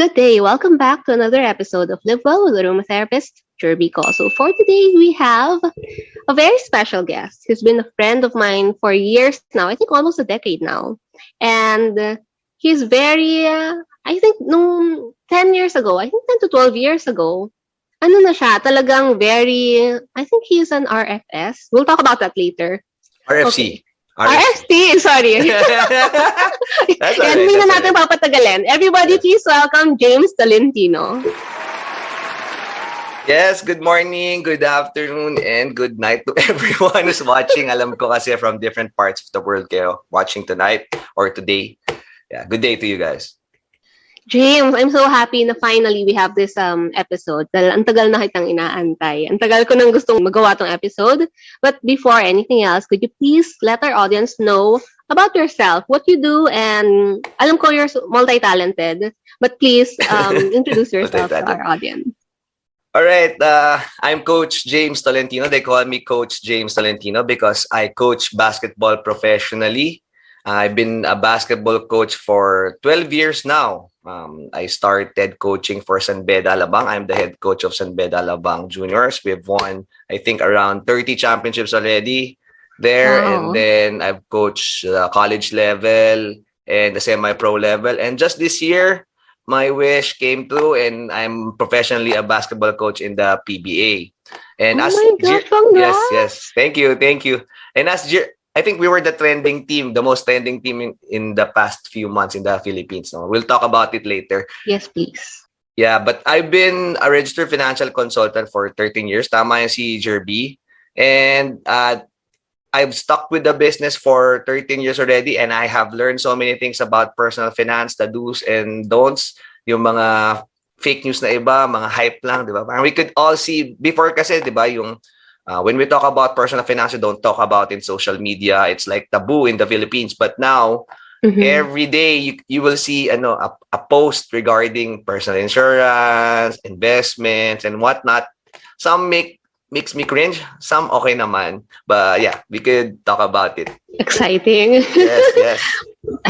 Good day. Welcome back to another episode of Live Well with Aromatherapist Jerby Ko. So for today, we have a very special guest who's been a friend of mine for years now. I think almost a decade now. And he's very, I think, nung 10 years ago, I think 10 to 12 years ago, ano na siya, talagang very, I think he's an RFS. We'll talk about that later. Okay. RFC. RFC, sorry. That's all Yan, right. hindi na natin papatagalin. Everybody, please welcome James Tolentino. Yes, good morning, good afternoon, and good night to everyone who's watching. Alam ko kasi from different parts of the world kayo watching tonight or today. Yeah, good day to you guys. James, I'm so happy na finally we have this episode. Dahil ang tagal na kitang inaantay. Ang tagal ko nang gustong magawa tong episode. But before anything else, could you please let our audience know about yourself, what you do, and alam ko you're multi-talented, but please introduce yourself to our audience. All right, I'm Coach James Tolentino. They call me Coach James Tolentino because I coach basketball professionally. I've been a basketball coach for 12 years now. I started coaching for San Beda Alabang. I'm the head coach of San Beda Alabang Juniors. We've won, I think, around 30 championships already there. Wow. And then I've coached the college level and the semi-pro level. And just this year, my wish came true and I'm professionally a basketball coach in the PBA. And Oh my gosh, congrats! yes. Thank you. And I think we were the trending team, the most trending team in the past few months in the Philippines. No? We'll talk about it later. Yes, please. Yeah, but I've been a registered financial consultant for 13 years. Tama yung si Jerby. And I've stuck with the business for 13 years already and I have learned so many things about personal finance, the do's and don'ts, yung mga fake news na iba, mga hype lang, di ba? Parang we could all see before kasi, di ba, yung when we talk about personal finance, we don't talk about in social media. It's like taboo in the Philippines. But now, every day you will see a post regarding personal insurance, investments, and whatnot. Some makes me cringe. Some okay naman. But yeah, we could talk about it. Exciting. Yes.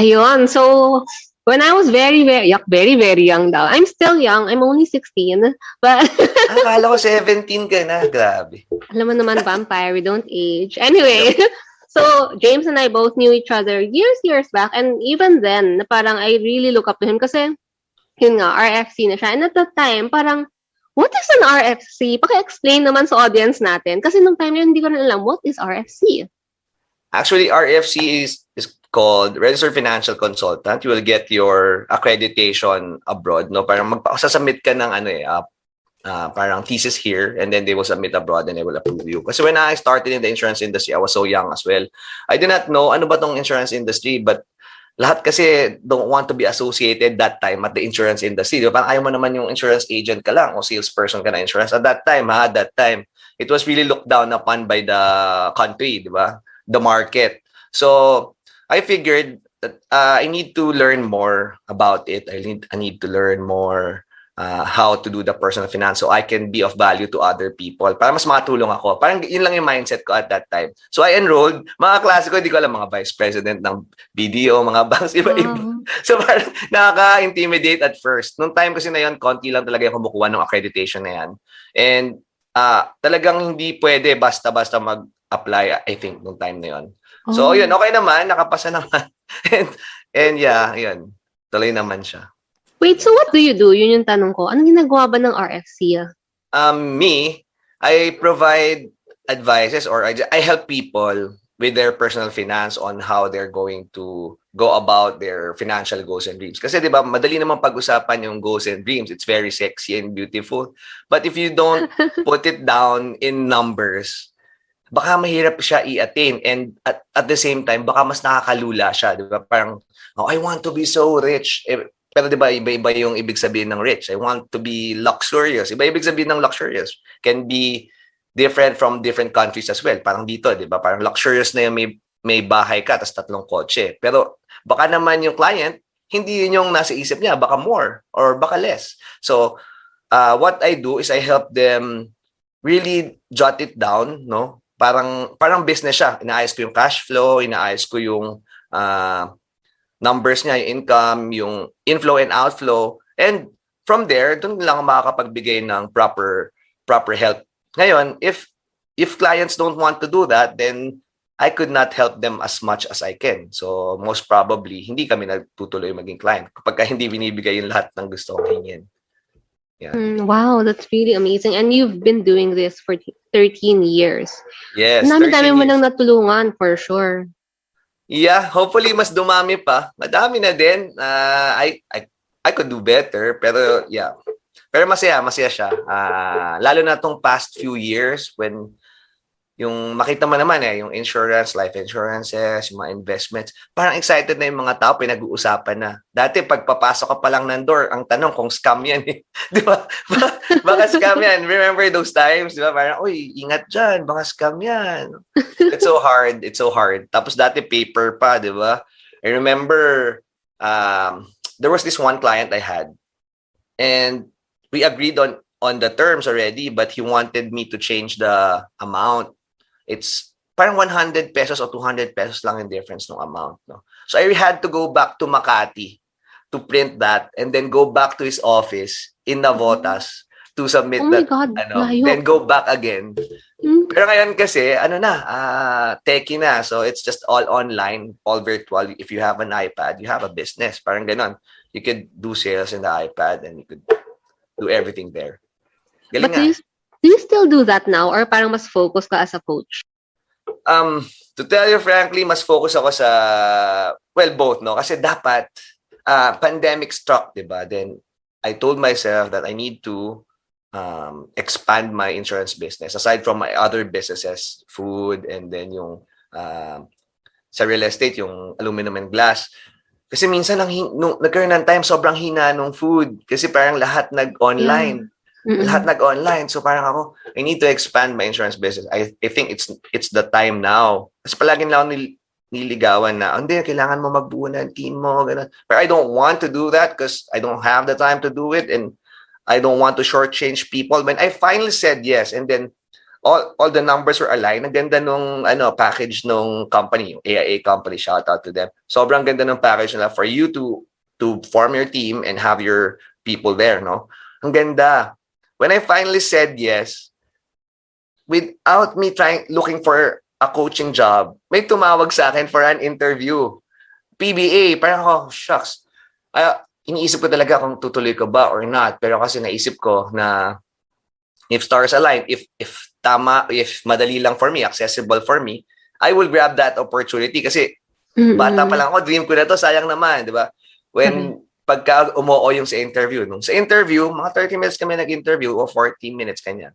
Ayun. So, when I was very young daw. I'm still young. I'm only 16. But, Akala ko 17 ka na. Grabe. alam mo naman, vampire, we don't age. Anyway, so James and I both knew each other years back. And even then, na parang I really look up to him kasi, yun nga, RFC na siya. And at that time, parang, what is an RFC? Paki-explain naman sa audience natin. Kasi nung time yun, hindi ko rin alam, what is RFC? Actually, RFC is called Registered Financial Consultant. You will get your accreditation abroad. No, parang magsasubmit ka ng parang thesis here, and then they will submit abroad and they will approve you. Kasi when I started in the insurance industry, I was so young as well. I did not know ano ba tong insurance industry, but lahat kasi don't want to be associated that time at the insurance industry. Diba? Parang ayaw mo naman yung insurance agent ka lang o salesperson ka na insurance. At that time, it was really looked down upon by the country, di ba? The market. So, I figured that I need to learn more about it. I need to learn more how to do the personal finance so I can be of value to other people. Para mas makatulong ako. Parang yun lang yung mindset ko at that time. So I enrolled. Mga klase ko, hindi ko alam, mga vice president ng BDO, mga banks, iba-iba. So parang nakaka-intimidate at first. Nung time kasi na yun, konti lang talaga yung kumukuha ng accreditation na yan. And talagang hindi pwede basta-basta mag-apply, I think, nung time na yun. So, yun, okay naman, nakapasa naman. and yeah, yun, tuloy naman siya. Wait, so what do you do? Yun yung tanong ko. Anong ginagawa ba ng RFC? Me, I provide advices or I help people with their personal finance on how they're going to go about their financial goals and dreams. Kasi 'di ba, madali naman pag-usapan yung goals and dreams. It's very sexy and beautiful. But if you don't put it down in numbers, baka mahirap siya i-attain, and at the same time baka mas nakakalula siya, 'di ba? Parang I want to be so rich. Pero 'di ba, iba-iba yung ibig sabihin ng rich. I want to be luxurious. Iba ibig sabihin ng luxurious. Can be different from different countries as well. Parang dito, 'di ba? Parang luxurious na yung may bahay ka tapos 3 kotse. Pero baka naman yung client hindi yun yung nasa isip niya, baka more or baka less. So, what I do is I help them really jot it down, no? Parang business siya. Inaayos ko yung cash flow, inaayos ko yung numbers niya, yung income, yung inflow and outflow. And from there, doon lang makakapagbigay ng proper help. Ngayon, if clients don't want to do that, then I could not help them as much as I can. So most probably, hindi kami nagtutuloy maging client kapag hindi binibigay yung lahat ng gusto kong hingin. Yeah. Wow, that's really amazing. And you've been doing this for 13 years. Yes, Ang 13 dami mo nang years. natulungan, for sure. Yeah, hopefully mas dumami pa. Madami na din. I could do better, pero yeah. Pero masaya siya. Lalo na tong past few years when yung makita mo naman yung insurance, life insurances, yung mga investments, parang excited na yung mga tao, pinag-uusapan na. Dati, pagpapasok ka pa lang ng door, ang tanong kung scam yan eh. Di ba? Baka scam yan. Remember those times? Di ba? Parang, uy, ingat dyan, baka scam yan. It's so hard. It's so hard. Tapos dati, paper pa, di ba? I remember, there was this one client I had, and we agreed on the terms already, but he wanted me to change the amount. It's parang 100 pesos or 200 pesos lang in difference ng amount. No? So I had to go back to Makati to print that and then go back to his office in Navotas to submit Oh my that. God, layo. Then go back again. Pero ngayon kasi, techie na. So it's just all online, all virtual. If you have an iPad, you have a business. Parang ganon. You could do sales in the iPad and you could do everything there. Galing But do you still do that now or parang mas focus ka as a coach? To tell you frankly, mas focus ako sa, well, both, no? Kasi dapat, pandemic struck, diba? Then, I told myself that I need to expand my insurance business. Aside from my other businesses, food, and then yung sa real estate, yung aluminum and glass. Kasi minsan, nung nagkaroon ng time, sobrang hina nung food. Kasi parang lahat nag-online. Yeah. Mm-mm. Lahat nag-online. So parang ako, I need to expand my insurance business. I think it's the time now. Kasi palaging lang ako niligawan na, hindi, kailangan mo magbuo ng team mo. Ganun. But I don't want to do that because I don't have the time to do it and I don't want to shortchange people. When I finally said yes, and then all the numbers were aligned, ang ganda nung package nung company, yung AIA company, shout out to them. Sobrang ganda nung package nila for you to form your team and have your people there, no? Ang ganda. When I finally said yes, without me looking for a coaching job, may tumawag sa akin for an interview. PBA, parang ako, shucks. Iniisip ko talaga kung tutuloy ko ba or not. Pero kasi naisip ko na if stars align, if madali lang for me, accessible for me, I will grab that opportunity. Kasi bata pa lang ako, dream ko na to, sayang naman, di ba? Pagka umuo yung sa interview. Nung sa interview, mga 30 minutes kami nag-interview o 40 minutes kanya.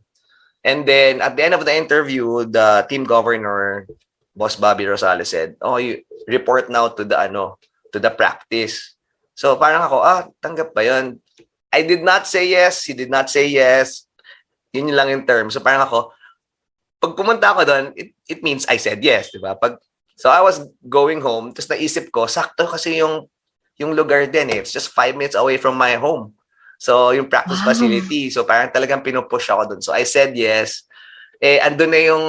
And then, at the end of the interview, the team governor, Boss Bobby Rosales said, you report now to the practice. So, parang ako, tanggap ba yun? I did not say yes. He did not say yes. Yun lang yung term. So, parang ako, pag pumunta ako doon, it means I said yes, di ba? So, I was going home, tapos naisip ko, sakto kasi yung lugar din It's just 5 minutes away from my home. So, yung practice facility. So, parang talagang pinupush ako dun. So, I said yes. Andun na yung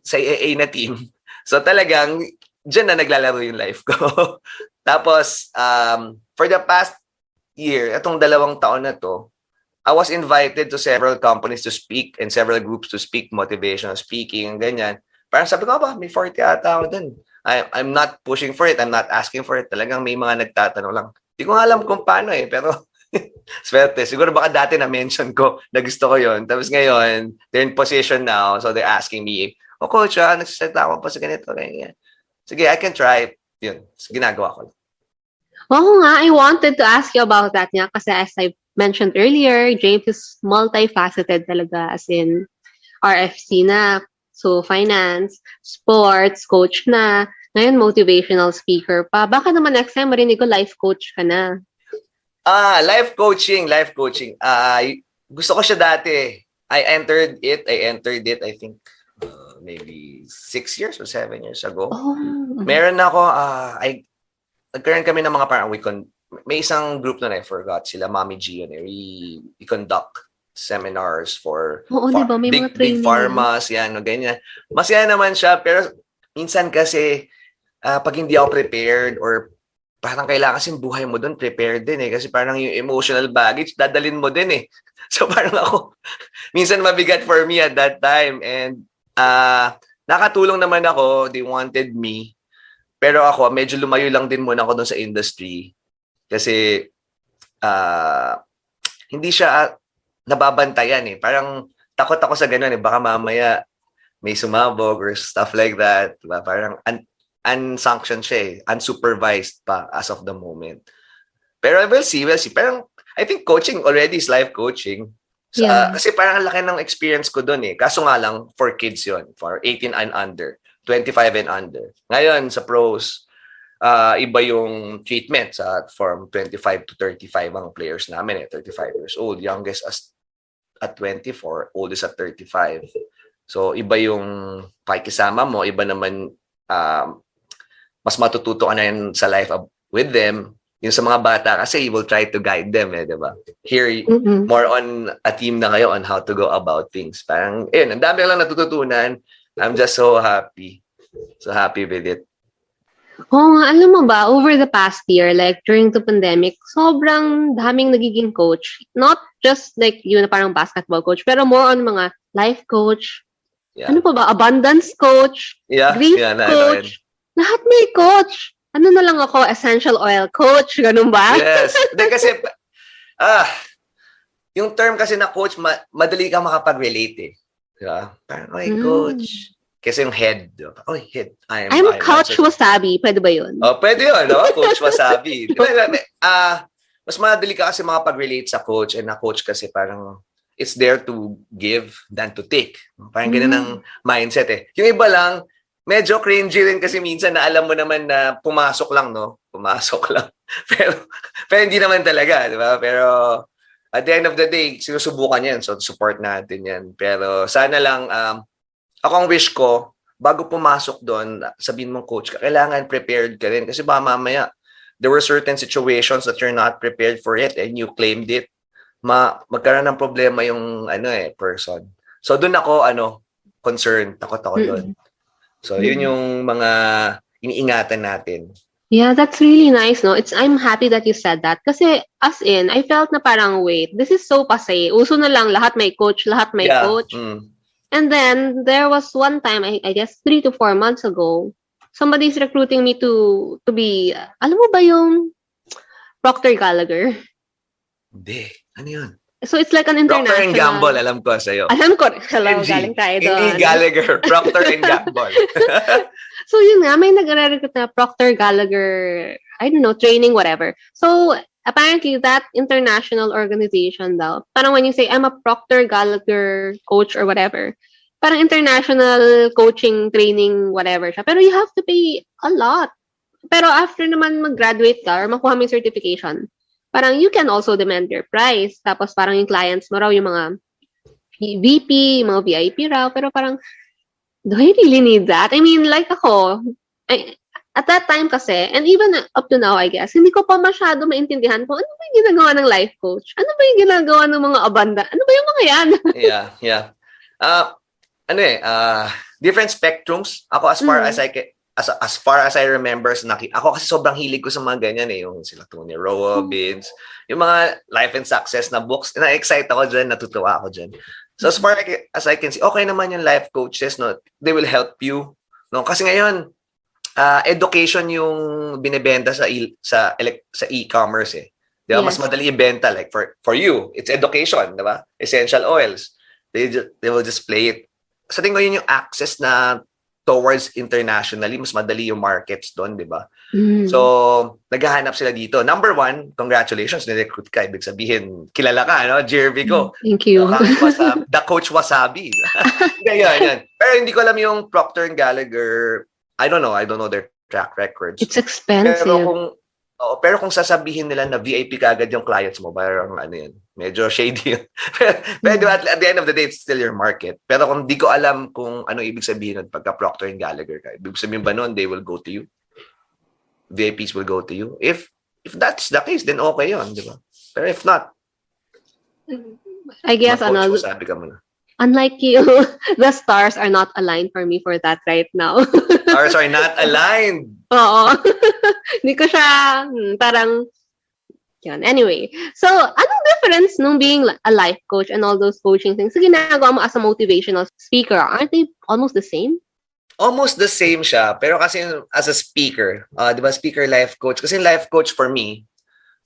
sa AA na team. So, talagang dyan na naglalaro yung life ko. Tapos, for the past year, itong 2 taon na to, I was invited to several companies to speak and several groups to speak, motivational speaking, ganyan. Parang sabi ko, may 40 ata ako dun. I'm not pushing for it. I'm not asking for it. Talagang may mga nagtatanong lang. Hindi ko nga alam kung paano pero swerte. Siguro baka dati na-mention ko na gusto ko yon. Tapos ngayon, they're in position now. So they're asking me, coach, nagsasalita ako pa sa ganito. Ganyan. Sige, I can try it. Yun. Ginagawa ko. Oo nga, I wanted to ask you about that nga kasi as I mentioned earlier, James is multifaceted talaga as in RFC na. So, finance, sports, coach na. Ngayon, motivational speaker pa. Baka naman next time, marinig ko life coach ka na. Life coaching. Gusto ko siya dati. I entered it, I think, maybe 6 years or 7 years ago. Meron ako, nagkaroon kami ng mga parang may isang group na I forgot sila, Mami G, we conduct seminars for diba? May mga big pharmas, ganyan. Masaya naman siya, pero minsan kasi pag hindi ako prepared or parang kailangan kasi buhay mo doon prepare din eh. Kasi parang yung emotional baggage, dadalin mo din eh. So parang ako, minsan mabigat for me at that time. And nakatulong naman ako. They wanted me. Pero ako, medyo lumayo lang din muna ako doon sa industry. Kasi hindi siya nababantayan eh. Parang takot ako sa ganun eh. Baka mamaya may sumabog or stuff like that. Diba? Parang unsanctioned siya eh. Unsupervised pa as of the moment. Pero we'll see. Parang I think coaching already is life coaching. Kasi parang ang laki ng experience ko doon eh. Kaso nga lang, for kids yon, for 18 and under, 25 and under. Ngayon, sa pros, iba yung treatment from 25 to 35 ang players namin eh. 35 years old. Youngest at 24, oldest at 35. So, iba yung pakikisama mo. Iba naman, mas matututo ka na yun sa life with them. Yung sa mga bata kasi you will try to guide them eh, di ba? Here, more on a team na kayo on how to go about things. Parang, ang dami lang natututunan. I'm just so happy. So happy with it. Oo nga, alam mo ba, over the past year, like during the pandemic, sobrang daming nagiging coach. Not just like yun na parang basketball coach, pero more on mga life coach. Yeah. Ano pa ba? Abundance coach. Grief coach. Lahat may coach. Ano na lang ako, essential oil coach, ganun ba? Yes. Kasi, yung term kasi na coach, madali ka makapag-relate eh. Diba? Parang, coach. Kasi yung head. Head. I'm Coach Wasabi. Pwede ba yun? Pwede yun. No? Coach Wasabi. Mas madali ka kasi makapag-relate sa coach. And na coach kasi parang, it's there to give than to take. Parang ganun ang mindset eh. Yung iba lang, medyo cringy rin kasi minsan na alam mo naman na pumasok lang, no? Pumasok lang. pero hindi naman talaga, di ba? Pero at the end of the day, sinusubukan yan. So, support natin yan. Pero sana lang, ako ang wish ko, bago pumasok doon, sabihin mong coach ka, kailangan prepared ka rin. Kasi ba mamaya, there were certain situations that you're not prepared for it and you claimed it. Magkaroon ng problema yung person. So, doon ako, concerned. Takot ako doon. So, yun yung mga iniingatan natin. Yeah, that's really nice, no? I'm happy that you said that. Kasi, as in, I felt na parang, wait, this is so passe. Uso na lang, lahat may coach. And then, there was one time, I guess 3 to 4 months ago, somebody's recruiting me to be, alam mo ba yung Procter Gallagher? Hindi. Ano yun? So, it's like an international... Procter and Gamble, alam ko sa'yo. Alam ko. Hello, galing tayo doon. Hindi Gallagher. Procter and Gamble. So, yun nga, may nag-recruit na Procter Gallagher, I don't know, training, whatever. So, apparently, that international organization daw, parang when you say, I'm a Procter Gallagher coach or whatever, parang international coaching, training, whatever siya. Pero you have to pay a lot. Pero after naman mag-graduate ka or makuha mo yung certification, parang you can also demand your price. Tapos parang yung clients mo raw, yung mga VP, mga VIP raw. Pero parang, do I really need that? I mean, like ako, at that time kasi, and even up to now, I guess, hindi ko pa masyado maintindihan kung ano ba yung ginagawa ng life coach? Ano ba yung ginagawa ng mga abanda? Ano ba yung mga yan? Yeah. Different spectrums. Ako as far as I remember, ako kasi sobrang hilig ko sa mga ganyan eh, yung sila Tony Robbins, yung mga life and success na books, na-excite ako dyan, natutuwa ako dyan. So as far as I can see, okay naman yung life coaches, no? They will help you. No? Kasi ngayon, education yung binibenta sa e-commerce eh. Di ba? Yes. Mas madali ibenta, like for you, it's education, di ba? Essential oils. They will just play it. Sa tingin ko yun yung access na towards internationally, mas madali yung markets doon, di ba? So, naghahanap sila dito. Number 1, congratulations, nirecruit ka. Ibig sabihin, kilala ka, no? Jervy ko. Thank you. The Coach Wasabi. Yan. Pero hindi ko alam yung Procter & Gallagher. I don't know their track records. It's expensive. Pero kung sasabihin nila na VIP ka agad yung clients mo, parang medyo shady yun. Pero at the end of the day, it's still your market. Pero kung di ko alam kung ano ibig sabihin nun pagka Procter & Gallagher ka, ibig sabihin ba nun, they will go to you? VIPs will go to you? If that's the case, then okay yun, di ba? Pero if not, I guess, sabi ka muna. Unlike you, the stars are not aligned for me for that right now. Or sorry, not aligned. Oo. Hindi ko siya, parang, yan. Anyway, so, anong difference nung being a life coach and all those coaching things sa ginagawa mo as a motivational speaker? Aren't they almost the same? Almost the same siya. Pero kasi as a speaker, di ba, speaker life coach. Kasi life coach for me,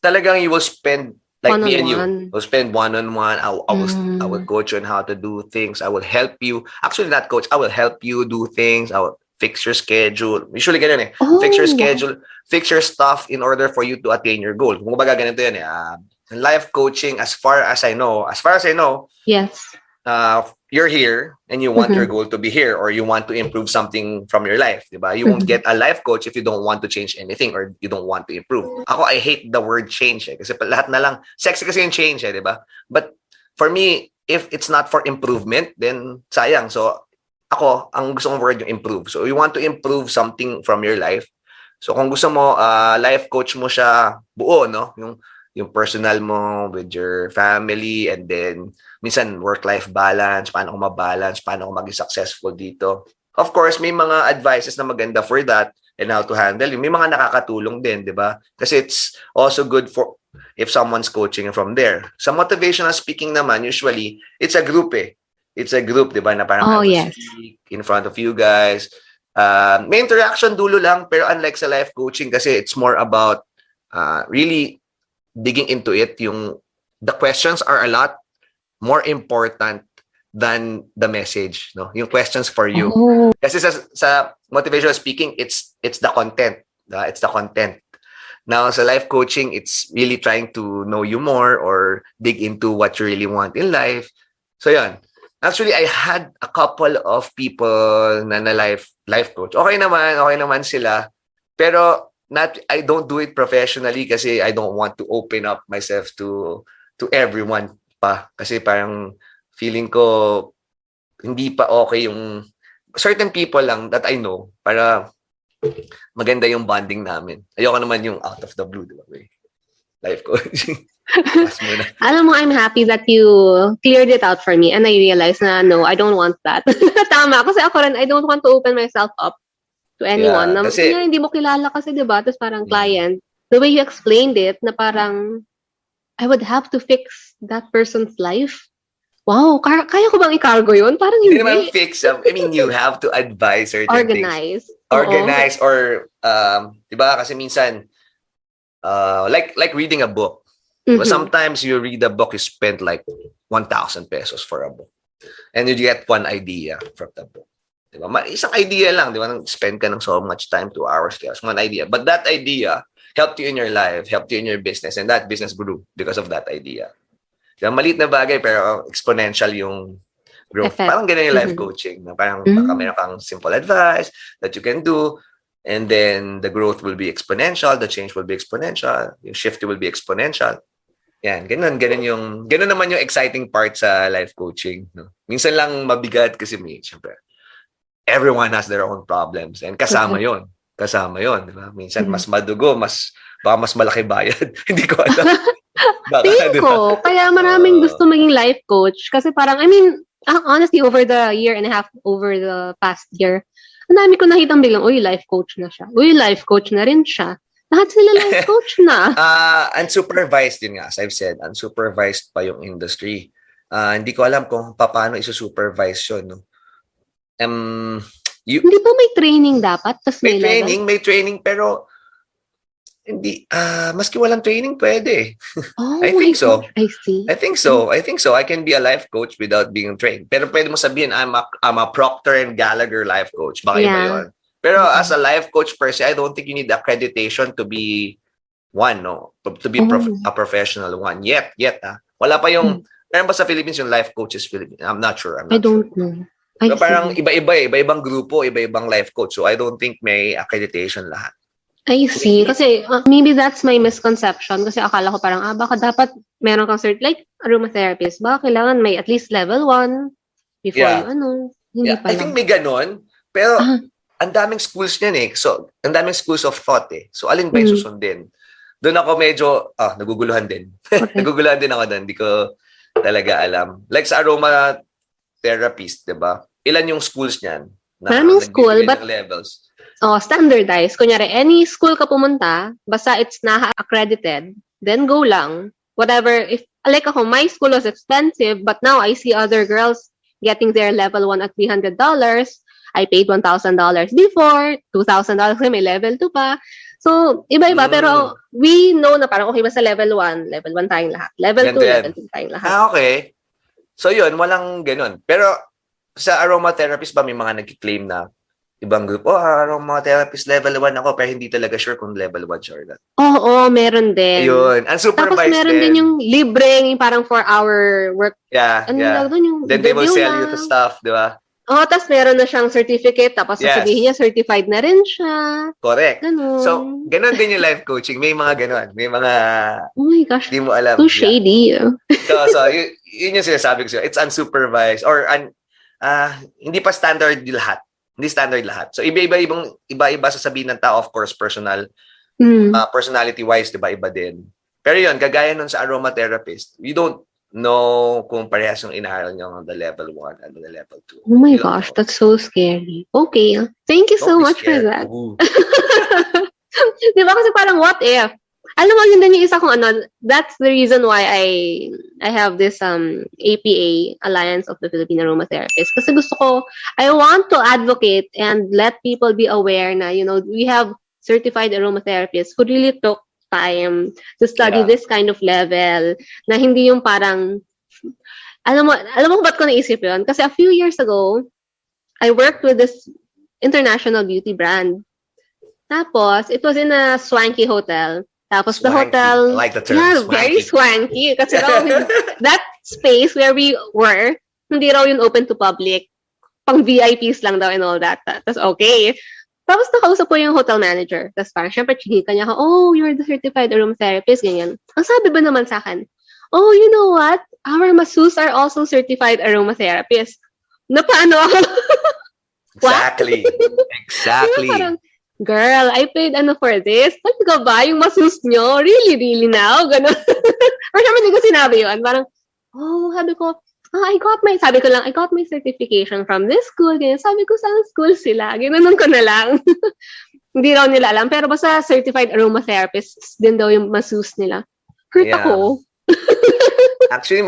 talagang you will spend, like me and you, we'll spend one-on-one. I will coach you on how to do things. I will help you. Actually, not coach. I will help you do things. I will fix your schedule. Usually ganyan eh. Fix your schedule, fix your stuff in order for you to attain your goal. Kung baga ganito yan eh. Life coaching, as far as I know, yes. You're here and you want your goal to be here, or you want to improve something from your life, diba? You won't get a life coach if you don't want to change anything or you don't want to improve. Ako, I hate the word change eh, kasi lahat na lang, sexy kasi yung change eh, diba? But for me, if it's not for improvement, then sayang. So, ako, ang gusto kong word yung improve. So, you want to improve something from your life. So, kung gusto mo, life coach mo siya buo, no? Yung personal mo with your family, and then minsan work-life balance, paano ko ma-balance, paano ko maging successful dito. Of course, may mga advices na maganda for that and how to handle. May mga nakakatulong din, di ba? Kasi it's also good for if someone's coaching from there. Sa motivational speaking naman, usually, it's a group eh. It's a group, di ba, na parang speak in front of you guys. May interaction dulo lang, pero unlike sa life coaching, kasi it's more about really digging into it. The questions are a lot more important than the message, no? Yung questions for you. Kasi sa motivational speaking, it's the content. It's the content. Now, sa life coaching, it's really trying to know you more or dig into what you really want in life. So, yan. Actually, I had a couple of people na life coach. Okay naman sila. Pero I don't do it professionally kasi I don't want to open up myself to everyone pa. Kasi parang feeling ko hindi pa okay yung certain people lang that I know para maganda yung bonding namin. Ayoko naman yung out of the blue, di ba? Life coaching. Alam mo, I'm happy that you cleared it out for me and I realized na no, I don't want that. Tama, kasi ako rin, I don't want to open myself up to anyone. Yeah, kasi, hindi mo kilala kasi, diba? Tapos parang client, the way you explained it, na parang I would have to fix that person's life. Wow, kaya ko bang i-cargo yun? Parang hindi. Hindi naman fix. I mean, you have to advise certain things. Organize. Or, diba? Kasi minsan, like reading a book. But sometimes you read a book, you spend like 1,000 pesos for a book. And you get one idea from the book. Diba? Isang idea lang, diba? Spend ka ng so much time, 2 hours, kaya one idea. But that idea helped you in your life, helped you in your business, and that business grew because of that idea. Diba? Maliit na bagay, pero exponential yung growth. Effect. Parang ganyan yung life coaching. Parang baka meron kang simple advice that you can do, and then the growth will be exponential, the change will be exponential, yung shift will be exponential. Yan, ganun naman yung exciting part sa life coaching. No? Minsan lang mabigat kasi syempre, everyone has their own problems and kasama yon, diba? Minsan mas madugo, baka mas malaki bayad. Hindi ko alam. Tingin ko, kaya maraming gusto maging life coach kasi parang, I mean, honestly, over the year and a half, over the past year, ang dami ko nakitang biglang, uy, life coach na siya. Uy, life coach na rin siya. Lahat sila life coach na. Unsupervised din nga, as I've said. Unsupervised pa yung industry. Hindi ko alam kung paano isusupervise yun. No? Hindi ba may training dapat? May training, pero hindi, maski walang training, pwede. Oh, I think so. I see. I think so. I can be a life coach without being trained. Pero pwede mo sabihin, I'm a Procter & Gallagher life coach. Baka iba yun. Pero as a life coach per se, I don't think you need accreditation to be one, no? To be a professional one. Yet. Wala pa yung, meron ba sa Philippines yung life coaches Philippines? I'm not sure. I don't know. So parang iba-ibang grupo, iba-ibang life coach. So I don't think may accreditation lahat. I see. Kasi maybe that's my misconception. Kasi akala ko parang, baka dapat meron kang cert, like aromatherapist. Baka kailangan may at least level 1 before Hindi pa I think may ganon. Pero, ang daming schools niyan eh. So, ang daming schools of thought eh. So, alin ba yung susundin? Doon ako medyo, naguguluhan din. Okay. Naguguluhan din ako doon. Hindi ko talaga alam. Like sa aroma therapist, diba? Ilan yung schools niyan? Maraming school, but levels. standardized. Kunyari, any school ka pumunta, basta it's NAHA-accredited, then go lang. Whatever, if, like ako, my school was expensive, but now I see other girls getting their level 1 at $300. I paid $1,000 before, $2,000 kasi may level 2 pa. So, iba-iba. Pero we know na parang okay ba sa level 1? Level 1 tayong lahat. Level 2, level 2 tayong lahat. Okay. So, yun, walang ganun. Pero, sa aromatherapist ba may mga nag-claim na ibang group, aromatherapist level 1 ako, pero hindi talaga sure kung level 1 siya or not. Oo, meron din. Yun. Unsupervised tapos meron din yung libreng, yung parang 4-hour work. Doon, then they will sell you the stuff, di ba? Tapos meron na siyang certificate, tapos sasabihin niya, certified na rin siya. Correct. Ganun. So, ganun din yung life coaching. May mga ganun. May mga, oh my gosh, di mo alam. Too shady. So yun yung sinasabi ko sa'yo. It's unsupervised or hindi pa standard lahat. Hindi standard lahat. So, iba-iba sasabihin ng tao, of course, personality-wise, diba, iba din. Pero yun, kagaya nun sa aromatherapist, we don't know kung parehas yung inaaral niyo ng the level 1 and the level 2. Oh my gosh, that's so scary. Okay. Thank you so much for that. Di ba kasi parang what if? Alam mo, yun din yung isa kong that's the reason why I have this APA, Alliance of the Filipino Aromatherapists. Kasi gusto ko, I want to advocate and let people be aware na, we have certified aromatherapists who really took time to study this kind of level, na hindi yung parang, alam mo ba't ko naisip yun? Kasi a few years ago, I worked with this international beauty brand. Tapos, it was in a swanky hotel. Tapos swanky. The hotel, I like the term, swanky. Very swanky. Kasi that space where we were, hindi raw yun open to public. Pang VIPs lang daw and all that. Tapos okay. Tapos nakausap ko yung hotel manager. Tapos parang syempre chihika niya ako, you're the certified aromatherapist, ganyan. Ang sabi ba naman sa akin, you know what? Our masseuse are also certified aromatherapists. Napaano ako? Exactly. Exactly. Parang, girl, I paid for this. Talaga ba? Yung masseuse nyo? Really, really now? Ganon. Or syempre hindi ko sinabi yun. Parang, sabi ko, I got my certification from this school. Ganyan. Sabi ko, saan school sila? Ginanon ko na lang. Hindi raw nila alam. Pero basta certified aromatherapists din daw yung masseuse nila. Hurt ako. Actually,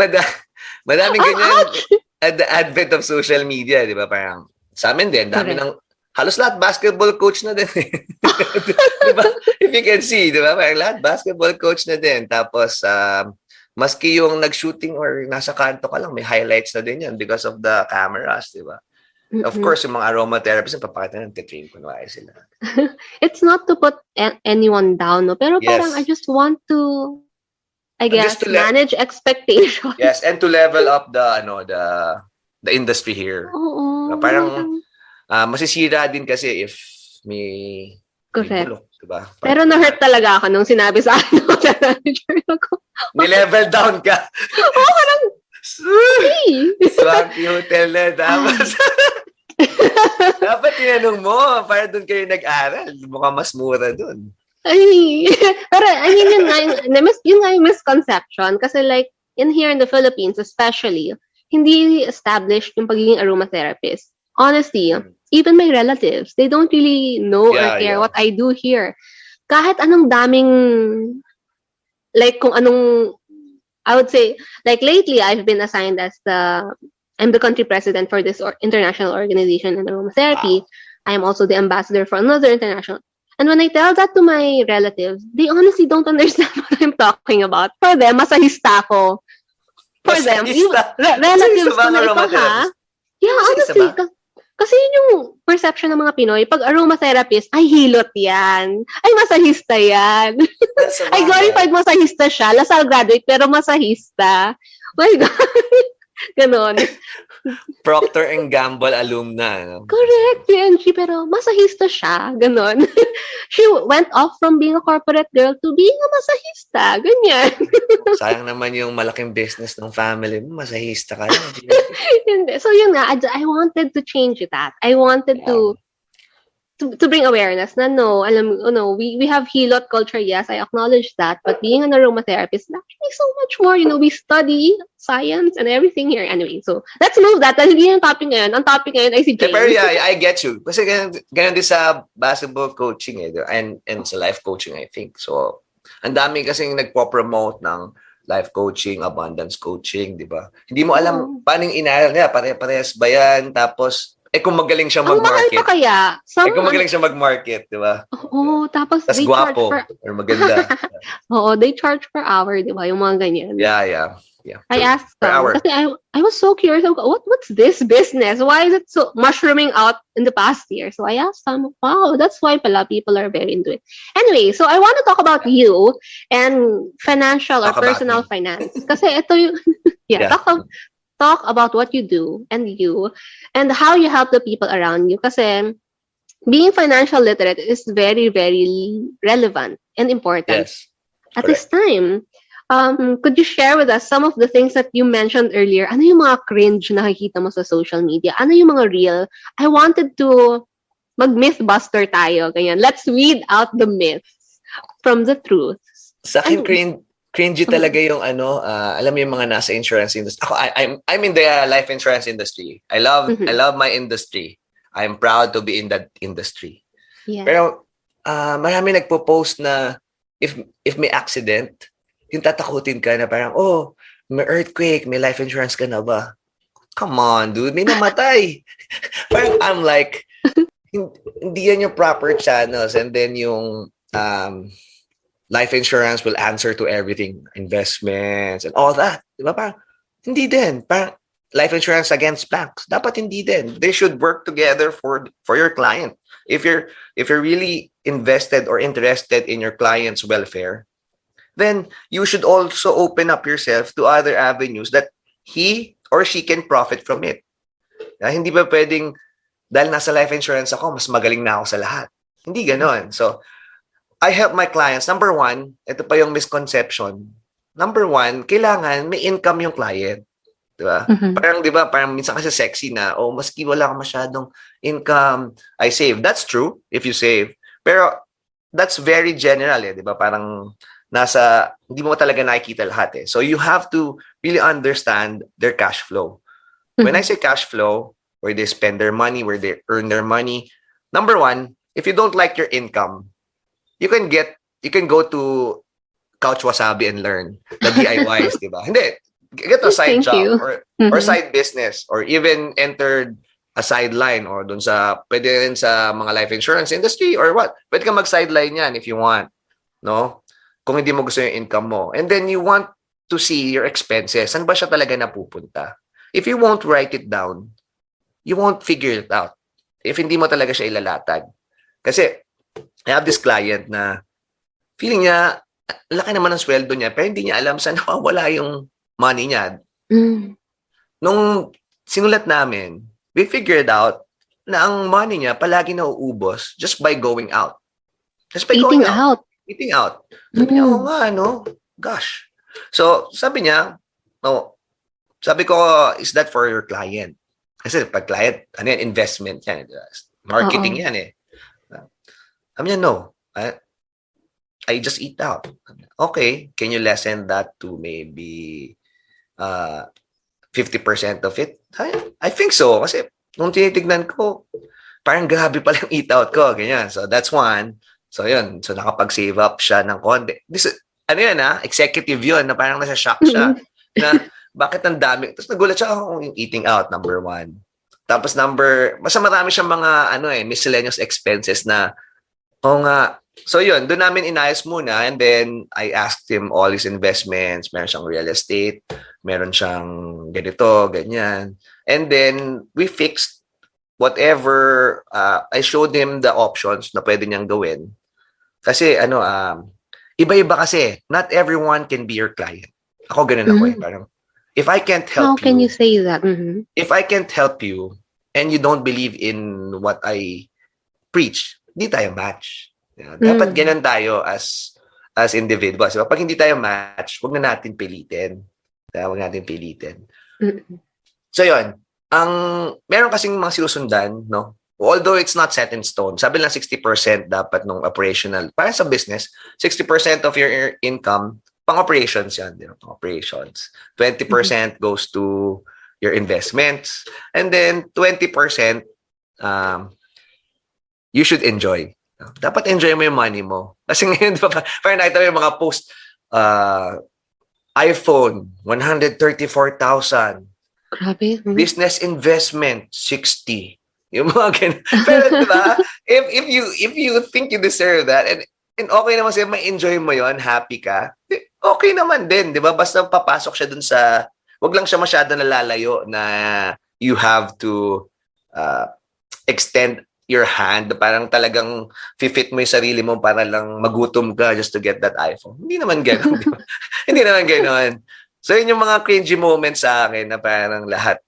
madaming ganyan at the advent of social media, di ba? Parang, sa amin din, dami ng, halos lahat basketball coach na din. Diba? If you can see, di ba? Parang lahat basketball coach na din. Tapos, maski yung nag-shooting or nasa kanto ka lang, may highlights na din yan because of the cameras, di ba? Mm-hmm. Of course, yung mga aromatherapists, papakita ng train kunwari sila. It's not to put anyone down, no? Pero parang I just want to, I guess, manage expectations. Yes, and to level up the industry here. Oo. Parang masisira din kasi if may bulok, diba? Pero na-hurt talaga ako nung sinabi sa akin ng manager ko. Ni-level down ka. Parang, Swanky hotel na, dapat. Dapat tinanong mo, para doon kayo nag-aral. Mukhang mas mura doon. Pero, yun nga yung misconception. Kasi like, here in the Philippines especially, hindi established yung pagiging aromatherapist. Honestly, even my relatives, they don't really know or care what I do here. Kahit anong daming, like kung anong, I would say, like lately, I've been assigned as I'm the country president for this international organization in aromatherapy. Wow. I'm also the ambassador for another international. And when I tell that to my relatives, they honestly don't understand what I'm talking about. For them, masahista ako. For them, relatives ko na ito, ha? Yeah, honestly, kasi yun yung perception ng mga Pinoy. Pag aromatherapist, ay hilot yan. Ay masahista yan. Ay glorified masahista siya. Lasal graduate, pero masahista. My God. Ganon. Procter & Gamble alumna. No? Correct, PNG, pero masahista siya. Ganon. She went off from being a corporate girl to being a masahista. Ganyan. Sayang naman yung malaking business ng family mo. Masahista ka lang. So yun nga, I wanted to change that. I wanted to to bring awareness na no, we have hilot culture, yes, I acknowledge that, but being an aromatherapist is actually so much more, we study science and everything here. Anyway, so let's move that. Dahil hindi yung topic ngayon. Ang topic ngayon ay si James. Pero yeah, I get you. Kasi ganun din sa basketball coaching and sa life coaching, I think. So, ang dami kasing nagpo-promote ng life coaching, abundance coaching, di ba? Hindi mo alam paano yung inaral niya, parehas ba yan? Tapos, kung magaling siya mag-market. Ang mahal pa kaya? Kung magaling siya mag-market, di ba? Oo, tapos they gwapo, charge per... or maganda. Oo, they charge per hour, di ba? Yung mga ganyan. Yeah. I asked them, kasi I was so curious, what's this business? Why is it so mushrooming out in the past year? So I asked them, wow, that's why pala people are very into it. Anyway, so I want to talk about you and financial or personal finance. Kasi ito yung, talk about what you do and how you help the people around you. Kasi being financial literate is very, very relevant and important at this time. Could you share with us some of the things that you mentioned earlier? Ano yung mga cringe na nakikita mo sa social media? Ano yung mga real? I wanted to mag-mythbuster tayo. Ganyan. Let's weed out the myths from the truths. Sa akin, cringy talaga yung alam mo yung mga nasa insurance industry. Ako, I'm in the life insurance industry. I love my industry. I'm proud to be in that industry. Yeah. Pero marami nagpo-post na if may accident, yung tatakutin ka na parang, may earthquake, may life insurance ka na ba? Come on, dude, may namatay. Parang I'm like, hindi yan yung proper channels, and then yung life insurance will answer to everything, investments and all that. Diba? Parang, hindi din. Parang, life insurance against banks. Dapat hindi din. They should work together for your client. If you're really invested or interested in your client's welfare, then you should also open up yourself to other avenues that he or she can profit from it. Hindi ba pwedeng, dahil nasa life insurance ako, mas magaling na ako sa lahat. Hindi ganon. So, I help my clients. Number one, ito pa yung misconception. Number one, kailangan may income yung client. Diba? Parang minsan kasi sexy na, maski wala ka masyadong income, I save. That's true if you save. Pero that's very general, diba? Parang hindi mo talaga nakikita lahat. So you have to really understand their cash flow. When I say cash flow, where they spend their money, where they earn their money, number one, if you don't like your income, you can go to Couch Wasabi and learn the DIYs, diba? Hindi, get a side job or side business, or even entered a sideline, or pwede rin sa mga life insurance industry or what. Pwede ka mag-sideline yan if you want, no? Kung hindi mo gusto yung income mo. And then you want to see your expenses. Saan ba siya talaga napupunta? If you won't write it down, you won't figure it out. If hindi mo talaga siya ilalatag. Kasi, I have this client na feeling niya, laki naman ang sweldo niya, pero hindi niya alam saan nawawala yung money niya. Nung sinulat namin, we figured out na ang money niya palagi nauubos just by going out. Just by Eating out. Eating out. Sabi niya, nga, gosh. So, sabi niya, sabi ko, is that for your client? Kasi pag client, investment yan. Marketing yan eh. Sabi niya, no. I just eat out. Okay, can you lessen that to maybe 50% of it? I think so. Kasi nung tinitignan ko, parang grabe pala yung eat out ko. Ganyan. So that's one. So yun. So nakapag-save up siya ng konti. This, executive yun, na parang nasa-shock siya. Na bakit ang dami? Tapos nagulat siya yung eating out, number one. Tapos basta marami siyang mga miscellaneous expenses na, nga. So yun, doon namin inayos muna, and then I asked him all his investments. Meron siyang real estate, meron siyang ganito, ganyan. And then we fixed whatever, I showed him the options na pwede niyang gawin. Kasi iba-iba kasi. Not everyone can be your client. Ako ganun ako eh. Parang, if I can't help you. How can you say that? If I can't help you and you don't believe in what I preach, hindi tayo match. Dapat ganun tayo as individuals. Pag hindi tayo match, huwag na natin pilitin. Huwag natin pilitin. So yun, meron kasing mga sinusundan, no? although it's not set in stone, sabi lang 60% dapat nung operational. Para sa business, 60% of your income, pang-operations yan. Pang-operations. 20% goes to your investments. And then 20%, you should enjoy. Dapat enjoy mo yung money mo. Kasi ngayon, diba, parang nakita mo yung mga post, iPhone, 134,000. Grabe. Business investment, 60. Yung mga ganun. Pero diba, if you think you deserve that, and okay naman sa'yo, may enjoy mo yon, happy ka, okay naman din, diba? Basta papasok siya dun sa, wag lang siya masyado nalalayo na you have to extend your hand, parang talagang fit mo yung sarili mo para lang magutom ka just to get that iPhone. Hindi naman gano'n, di ba? Hindi naman gano'n. So, yun yung mga cringy moments sa akin na parang lahat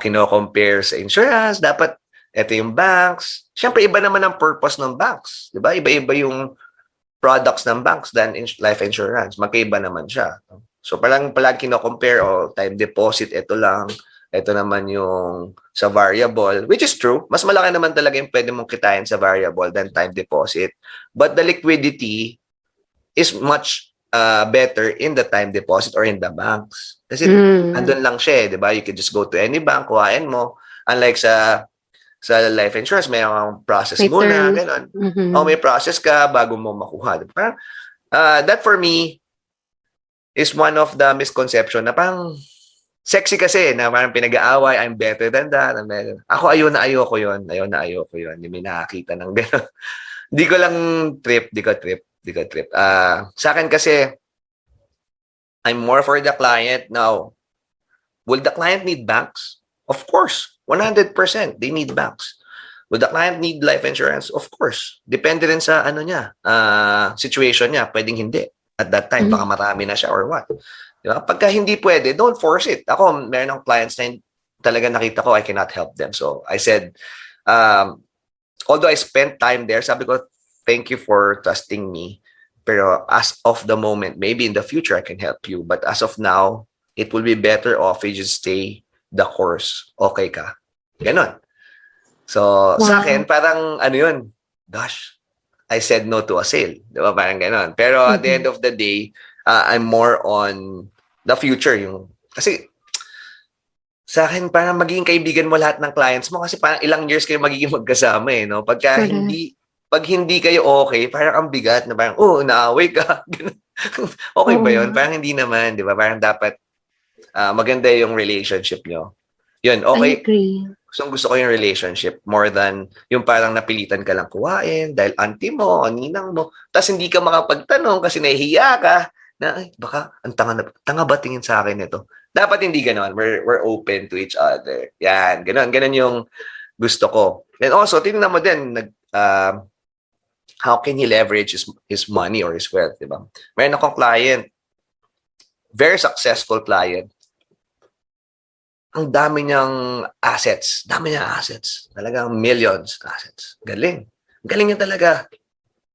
kino-compare sa insurance. Dapat, ito yung banks. Siyempre, iba naman ang purpose ng banks. Di ba? Iba-iba yung products ng banks than life insurance. Magkaiba naman siya. So, parang palagi kino-compare, time deposit, ito lang. Ito naman yung sa variable, which is true. Mas malaki naman talaga yung pwede mong kitain sa variable than time deposit. But the liquidity is much better in the time deposit or in the banks. Kasi andun lang siya, di ba? You can just go to any bank, kuhain mo. Unlike sa life insurance, may mga process muna, gano'n. May process ka bago mo makuha. Diba? That for me is one of the misconception na parang sexy kasi na parang pinag-aaway, I'm better than that. Ako ayoko yun. Hindi may nakakita ng gano'n. Di ko trip. Sa akin kasi, I'm more for the client. Now, will the client need banks? Of course. 100%. They need banks. Will the client need life insurance? Of course. Depende rin sa situation niya. Pwedeng hindi. At that time, baka marami na siya or what. Diba? Pagka hindi pwede, don't force it. Ako, meron ng clients na talaga nakita ko, I cannot help them. So, I said, although I spent time there, sabi ko, thank you for trusting me. Pero as of the moment, maybe in the future, I can help you. But as of now, it will be better off if you just stay the course. Okay ka. Ganon. So, sa akin, parang yun, gosh, I said no to a sale. Diba? Parang ganon. Pero at the end of the day, I'm more on the future. Kasi sa akin, parang magiging kaibigan mo lahat ng clients mo kasi parang ilang years kayo magiging magkasama no? Pag hindi kayo okay, parang ang bigat na parang, naaway ka. Okay ba yun? Parang hindi naman, di ba? Parang dapat maganda yung relationship nyo. Yun, okay. I agree. Gusto ko yung relationship more than yung parang napilitan ka lang kuhain dahil auntie mo, ninang mo. Tapos hindi ka makapagtanong kasi nahihiya ka na, baka ang tanga ba tingin sa akin ito? Dapat hindi ganoon. We're open to each other. Yan, ganoon yung gusto ko. And also, tingnan mo din, how can he leverage his money or his wealth, di ba? Mayroon akong client, very successful client. Ang dami niyang assets. Talagang millions assets. Galing niya talaga.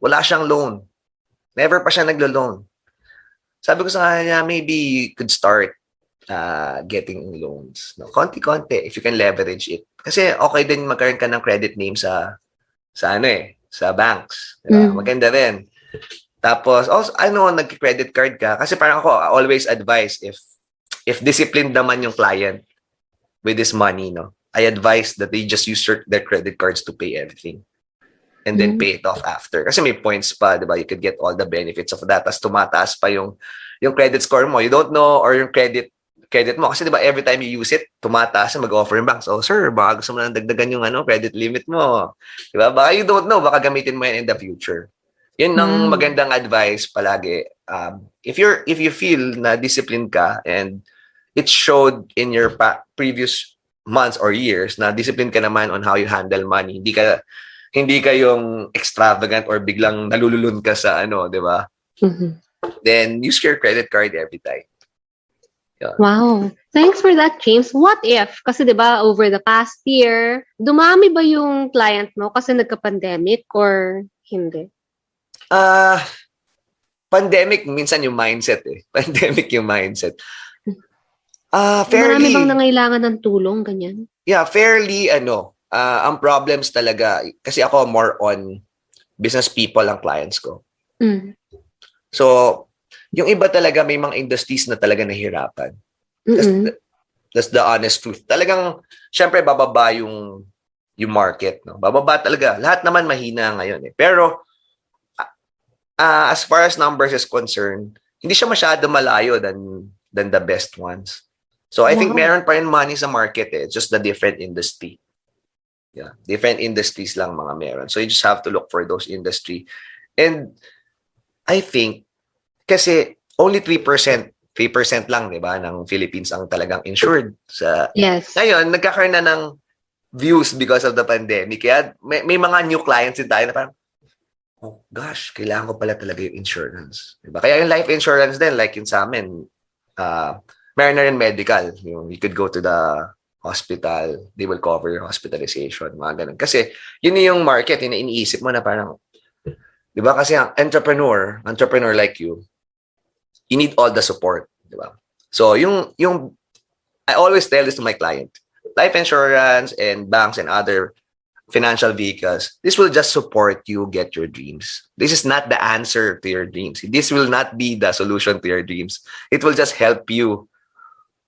Wala siyang loan. Never pa siya naglo-loan. Sabi ko sa kanya, maybe you could start getting loans. No? Konti-konti, if you can leverage it. Kasi okay din magkaroon ka ng credit name sa banks. Diba? Maganda rin. Tapos, also, nag-credit card ka. Kasi parang ako, I always advise if disciplined naman yung client with this money, no? I advise that they just use their credit cards to pay everything. And then pay it off after. Kasi may points pa, di ba? You could get all the benefits of that. Tapos tumataas pa yung credit score mo. You don't know, or yung credit mo. Kasi di ba, every time you use it, tumataas na mag-offer yung banks. Oh, sir, baka gusto mo lang dagdagan yung credit limit mo. Di ba? Baka you don't know, baka gamitin mo yan in the future. Yun ang magandang advice palagi. If you feel na disciplined ka and it showed in your previous months or years na disciplined ka naman on how you handle money, hindi ka yung extravagant or biglang nalululun ka sa di ba? Then use your credit card every time. Yeah. Wow. Thanks for that, James. What if, kasi 'di ba over the past year, dumami ba yung client mo kasi nagka-pandemic or hindi? Pandemic minsan yung mindset Pandemic yung mindset. Marami bang nangailangan ng tulong ganyan? Yeah, fairly ang problems talaga, kasi ako more on business people ang clients ko. Mm. So, yung iba talaga may mga industries na talaga nahihirapan. That's the honest truth. Talagang, syempre, bababa yung market. No? Bababa talaga. Lahat naman mahina ngayon. Pero, as far as numbers is concerned, hindi siya masyado malayo than the best ones. So, I think meron pa rin money sa market. It's just the different industry. Yeah, different industries lang mga meron. So, you just have to look for those industry. And, I think, kasi only 3% lang, di ba, ng Philippines ang talagang insured. Ngayon, nagkakaroon na ng views because of the pandemic. Kaya may mga new clients din tayo na parang, oh gosh, kailangan ko pala talaga yung insurance. Diba? Kaya yung life insurance din, like yun sa amin, meron na rin medical. You could go to the hospital, they will cover your hospitalization, mga ganun. Kasi yun yung market, yun iniisip mo na parang, di ba? Kasi ang entrepreneur like you need all the support, di ba? So, I always tell this to my client, life insurance and banks and other financial vehicles, this will just support you get your dreams. This is not the answer to your dreams. This will not be the solution to your dreams. It will just help you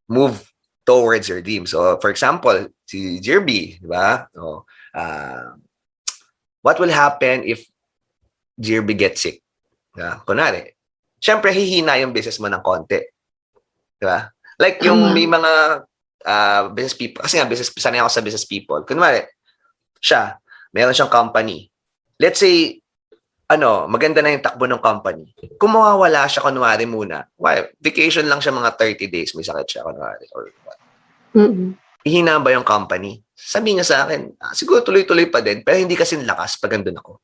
move towards your dreams. So, for example, si Jirby, di ba? So, what will happen if Jirby gets sick? Kunwari, syempre, hihina yung business mo ng konti. Diba? Like yung may mga business people, kasi nga, sanay ako sa business people. Kunwari, meron siyang company. Let's say, maganda na yung takbo ng company. Kung mawawala siya, kunwari muna, vacation lang siya mga 30 days, may sakit siya, kunwari, or what. Hihina ba yung company? Sabi niya sa akin, siguro tuloy-tuloy pa din, pero hindi kasi lakas pag andun ako.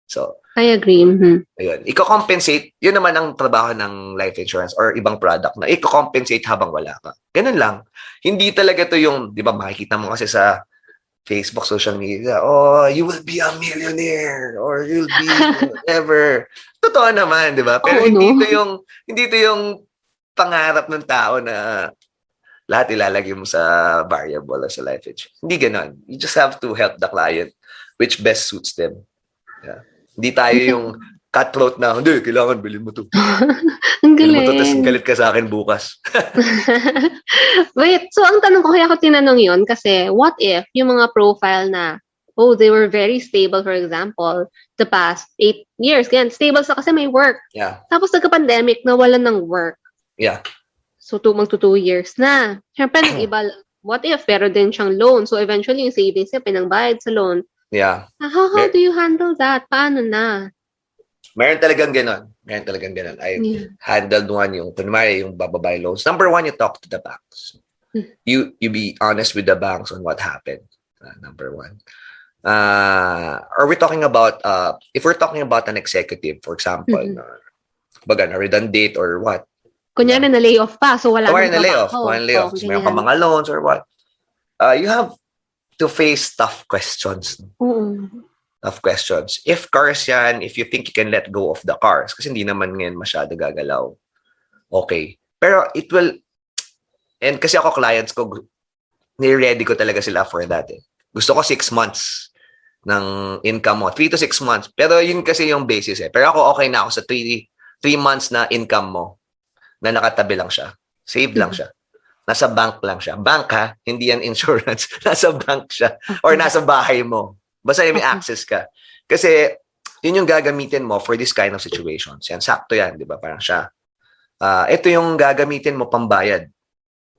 So, I agree. Ayun. Iko-compensate, yun naman ang trabaho ng life insurance or ibang product na iko-compensate habang wala ka. Ganun lang. Hindi talaga to yung, di ba, makikita mo kasi sa Facebook, social media, oh, you will be a millionaire or you'll be whatever. Totoo naman, di ba? Pero hindi to yung pangarap ng tao na lahat ilalagay mo sa variable or sa life insurance. Hindi ganun. You just have to help the client which best suits them. Yeah. Hindi tayo yung cutthroat na, hindi, kailangan bilhin mo to. Ang galing. Bilhin mo to, tapos galit ka sa akin bukas. Wait, so ang tanong ko, kaya ako tinanong yun, kasi what if yung mga profile na, they were very stable, for example, the past 8 years, ganyan, stable sa kasi may work. Yeah. Tapos nagka-pandemic, nawalan ng work. Yeah. So, magto 2 years na. Siyempre, yung iba, what if, pero din siyang loan. So, eventually, yung savings niya, pinangbayad sa loan. Yeah. How do you handle that? Paano na? Meron talagang ganon. I handled one yung, kunwari, yung bababay loans. Number one, you talk to the banks. You be honest with the banks on what happened. Number one. Are we talking about, if we're talking about an executive, for example, na redundant or what? Kunyari na layoff pa, so wala nang layoff. Meron ka mga loans or what? You have to face tough questions. Tough questions. If cars yan, if you think you can let go of the cars, kasi hindi naman ngayon masyado gagalaw, okay. Pero it will, and kasi ako clients ko, ni-ready ko talaga sila for that. Gusto ko 6 months ng income mo. 3 to 6 months. Pero yun kasi yung basis . Pero ako okay na ako sa 3 months na income mo na nakatabi lang siya. Save lang siya. Nasa bank lang siya. Bank ha, hindi yan insurance. Nasa bank siya. Or nasa bahay mo. Basta may access ka. Kasi, yun yung gagamitin mo for this kind of situations. Yan, sakto yan, di ba? Parang siya. Ito yung gagamitin mo pambayad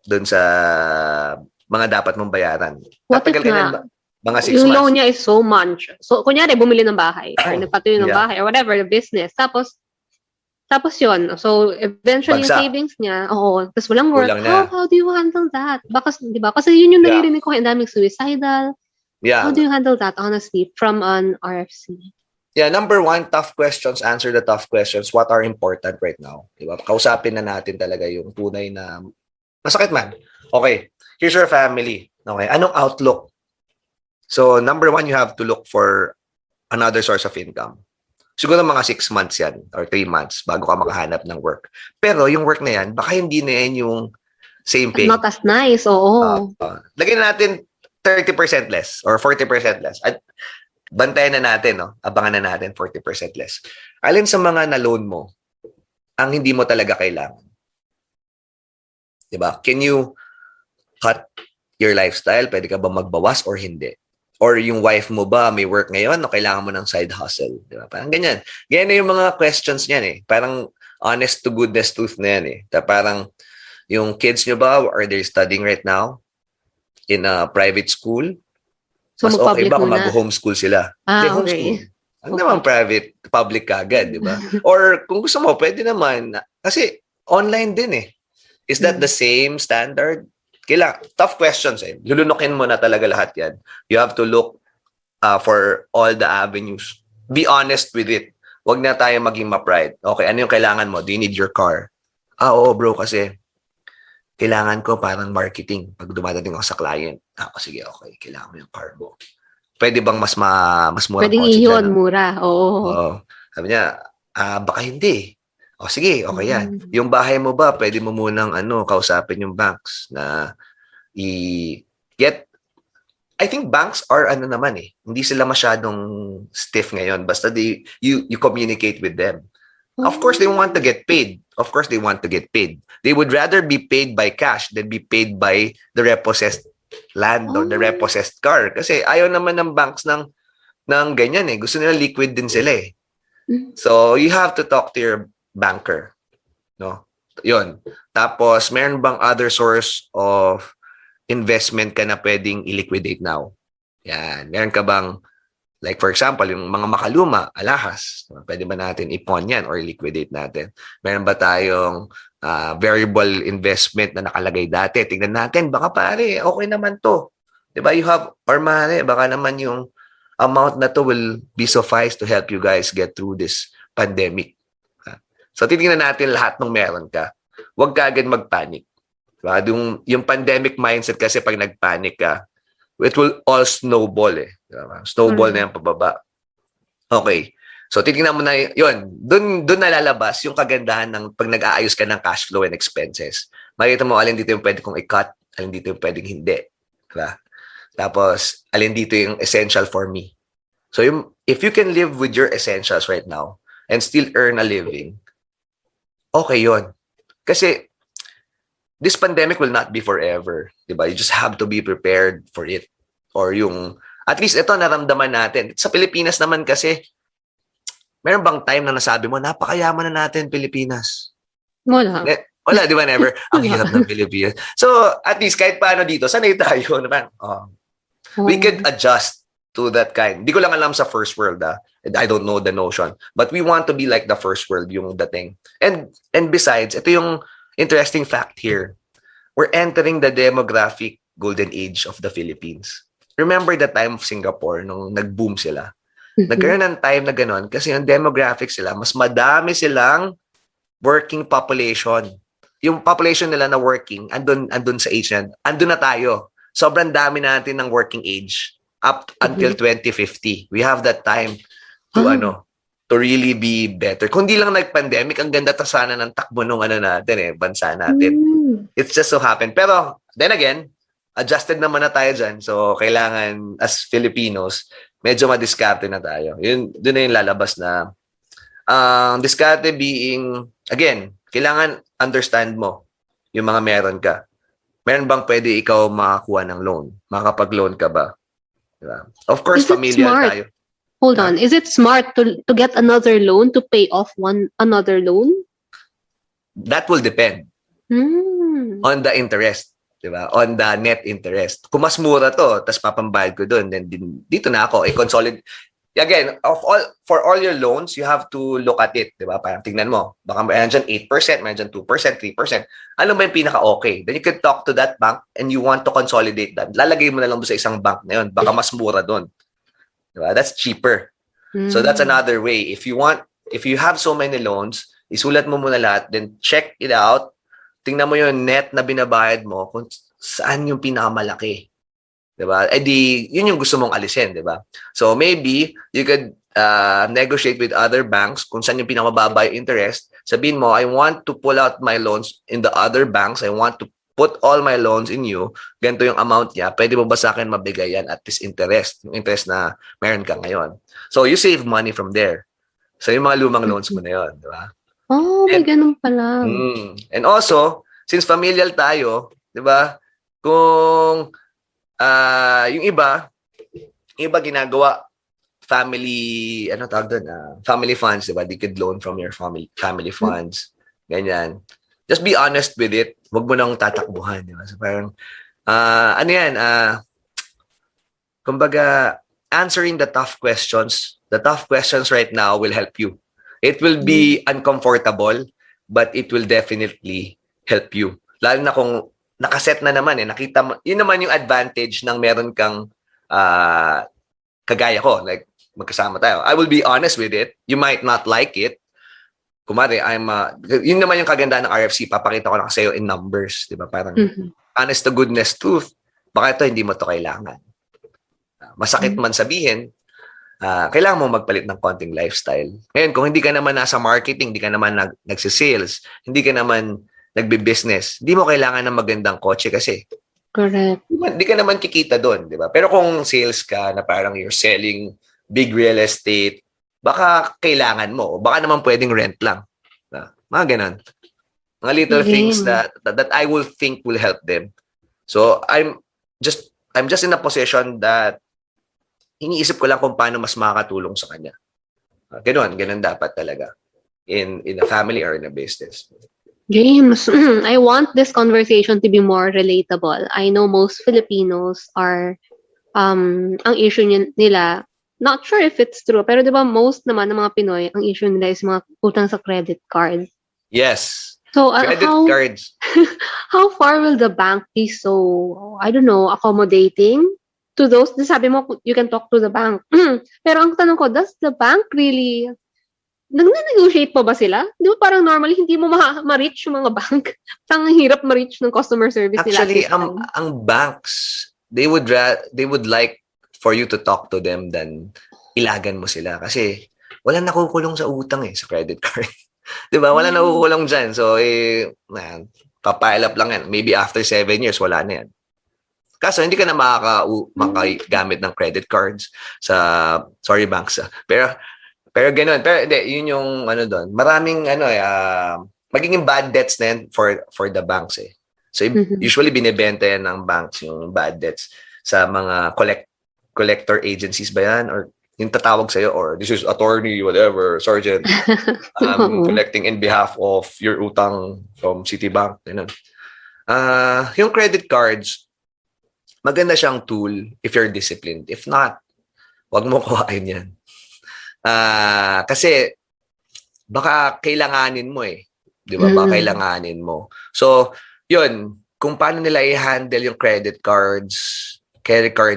doon sa mga dapat mong bayaran. What if na? Mga 6 months. Yung loan niya is so much. So, kunyari, bumili ng bahay or nagpatuloy ng bahay or whatever, the business. Tapos yun. So, eventually, yung savings niya, tapos walang work. How do you handle that? Baka, di ba? Kasi yun yung naririnig ko, ang daming suicidal. Yeah. How do you handle that, honestly, from an RFC? Yeah, number one, tough questions. Answer the tough questions. What are important right now? Di ba? Kausapin na natin talaga yung tunay na masakit man. Okay, here's your family. Okay, anong outlook? So, number one, you have to look for another source of income. Siguro mga 6 months yan or 3 months bago ka makahanap ng work. Pero yung work na yan, baka hindi na yan yung same pay. Not as nice, oo. Lagyan natin 30% less or 40% less. At bantayan na natin, no? Abangan na natin 40% less. Alin sa mga na-loan mo ang hindi mo talaga kailangan? Diba? Can you cut your lifestyle? Pwede ka ba magbawas or hindi? Or yung wife mo ba may work ngayon o kailangan mo ng side hustle? Diba? Parang ganyan. Ganyan na yung mga questions niyan eh. Parang honest to goodness truth na yan eh. Parang yung kids nyo ba, are they studying right now in a private school? So, Mas okay mag-public ba kung muna. mag-homeschool sila? Hindi, homeschool. Okay. Ano naman private, public kagad, di ba? Or kung gusto mo, pwede naman. Kasi online din eh. Is that the same standard? Tough questions eh. Lulunukin mo na talaga lahat yan. You have to look for all the avenues. Be honest with it. Huwag na tayo maging ma-pride. Okay, ano yung kailangan mo? Do you need your car? Oo bro, kasi kailangan ko parang marketing pag dumadating ako sa client. Sige, okay. Kailangan mo yung car mo. Pwede bang mas mura Pwedeng kotse iyon, dyan? mura. Oo. Sabi niya, baka hindi. Sige, okay yan. Yung bahay mo ba, pwede mo munang kausapin yung banks na i-get. I think banks are naman eh. Hindi sila masyadong stiff ngayon. Basta you communicate with them. Of course, they want to get paid. Of course, they want to get paid. They would rather be paid by cash than be paid by the repossessed land or the repossessed car. Kasi ayaw naman ng banks ng ganyan eh. Gusto nila liquid din sila eh. So, you have to talk to your banker. No? Yun. Tapos, meron bang other source of investment ka na pwedeng i-liquidate now? Yan. Meron ka bang, like for example, yung mga makaluma, alahas, pwede ba natin ipon yan or liquidate natin? Meron ba tayong variable investment na nakalagay dati? Tingnan natin, baka pare, okay naman to. Diba? You have, or mare, baka naman yung amount na to will be suffice to help you guys get through this pandemic. So, titingnan natin lahat ng meron ka. Huwag ka agad mag-panic. Diba? Yung pandemic mindset kasi pag nag-panic ka, it will all snowball eh. Diba? Snowball na yung pababa. Okay. So, titingnan mo na yun. Doon nalalabas yung kagandahan ng pag nag-aayos ka ng cash flow and expenses. Makikita mo alin dito yung pwede kong i-cut, alin dito yung pwedeng hindi. Diba? Tapos, alin dito yung essential for me. So, if you can live with your essentials right now and still earn a living, okay yun. Kasi, this pandemic will not be forever. Diba? You just have to be prepared for it. Or at least ito naramdaman natin. Sa Pilipinas naman kasi, meron bang time na nasabi mo, napakayaman na natin Pilipinas? Wala. Wala, di ba? Never. Ang hirap ng Pilipinas. So, at least kahit paano dito, sanay tayo naman. We could adjust to that kind. Di ko lang alam sa first world. I don't know the notion. But we want to be like the first world, yung dating. And besides, ito yung interesting fact here. We're entering the demographic golden age of the Philippines. Remember the time of Singapore nung nag-boom sila? Nagkaroon ng time na gano'n kasi yung demographic sila, mas madami silang working population. Yung population nila na working, andun sa age na, andun na tayo. Sobrang dami natin ng working age up until 2050. We have that time to really be better. Kung di lang nag-pandemic, ang ganda ta sana ng takbo nung bansa natin. It's just so happened. Pero, then again, adjusted naman na tayo dyan. So, kailangan, as Filipinos, medyo madiskarte na tayo. Doon na yung lalabas na, diskarte being, again, kailangan understand mo yung mga meron ka. Meron bang pwede ikaw makakuha ng loan? Makakapag-loan ka ba? Diba? Of course, familiar tayo. Hold on. Is it smart to get another loan to pay off another loan? That will depend on the interest. Diba? On the net interest. Kung mas mura to, tas papambayad ko doon, then dito na ako, i-consolidate. Again, for all your loans, you have to look at it. Diba? Parang tingnan mo. Baka mayroon dyan 8%, mayroon dyan 2%, 3%. Ano ba yung pinaka-okay? Then you can talk to that bank and you want to consolidate that. Lalagay mo na lang doon sa isang bank na yun. Baka mas mura doon. Diba? That's cheaper. So that's another way. If you have so many loans, isulat mo muna lahat, then check it out. Tingnan mo yung net na binabayad mo kung saan yung pinakamalaki. Diba? Yun yung gusto mong alisin, diba? So maybe you could negotiate with other banks kung saan yung pinakamababa yung interest. Sabihin mo, I want to pull out my loans in the other banks. I want to put all my loans in you, ganito yung amount niya, pwede mo ba sa akin mabigay yan at this interest, yung interest na meron ka ngayon. So, you save money from there. So, yung mga lumang loans mo na yun, di ba? Oh, may ganun pala. And also, since familial tayo, di ba, kung yung iba ginagawa, family, ano tawag doon, family funds, di ba? They could loan from your family funds. Ganyan. Just be honest with it. Huwag mo nang tatakbuhan, di ba? So parang, ano yan, kumbaga, answering the tough questions right now will help you. It will be uncomfortable, but it will definitely help you. Lalo na kung nakaset na naman nakita mo, yun naman yung advantage ng meron kang kagaya ko, like magkasama tayo. I will be honest with it. You might not like it. Kumari, yun naman yung kagandaan ng RFC, papakita ko lang sa'yo in numbers, di ba? Parang honest to goodness truth, baka ito hindi mo to kailangan. Masakit man sabihin, kailangan mo magpalit ng konting lifestyle. Ngayon, kung hindi ka naman nasa marketing, hindi ka naman nagsisales, hindi ka naman nagbe-business, hindi mo kailangan ng magandang kotse kasi. Correct. Hindi ka naman kikita doon, di ba? Pero kung sales ka na parang you're selling big real estate, baka kailangan mo. Baka naman pwedeng rent lang. Mga ganun. Mga little things that I will think will help them. So, I'm just in a position that iniisip ko lang kung paano mas makakatulong sa kanya. Ganun dapat talaga in a family or in a business. James, I want this conversation to be more relatable. I know most Filipinos are, ang issue nila, not sure if it's true, pero di ba most naman ng mga Pinoy, ang issue nila is mga utang sa credit card. Yes. So, credit cards. How far will the bank be so, I don't know, accommodating to those? Sabi mo, you can talk to the bank. Pero ang tanong ko, does the bank really nag-negotiate pa ba sila? Di ba parang normally hindi mo ma-reach yung mga bank? Ang hirap ma-reach ng customer service nila. Actually, ang banks, they would like for you to talk to them than ilagan mo sila. Kasi wala nakukulong sa utang sa credit card. Di ba? Wala nakukulong dyan. So, papile up lang yan. Maybe after 7 years, wala na yan. Kaso, hindi ka na makagamit ng credit cards sorry banks. Pero ganoon. Pero hindi, yun yung doon. Maraming magiging bad debts na yan for the banks So usually binebenta yan ng banks yung bad debts sa mga collector agencies ba yan or yung tatawag sa'yo or this is attorney whatever sergeant collecting in behalf of your utang from Citibank. Yung credit cards maganda siyang tool if you're disciplined. If not, wag mo kuhain yan. Kasi baka kailanganin mo di ba? Baka kailanganin mo. So, yun, kung paano nila i-handle yung credit card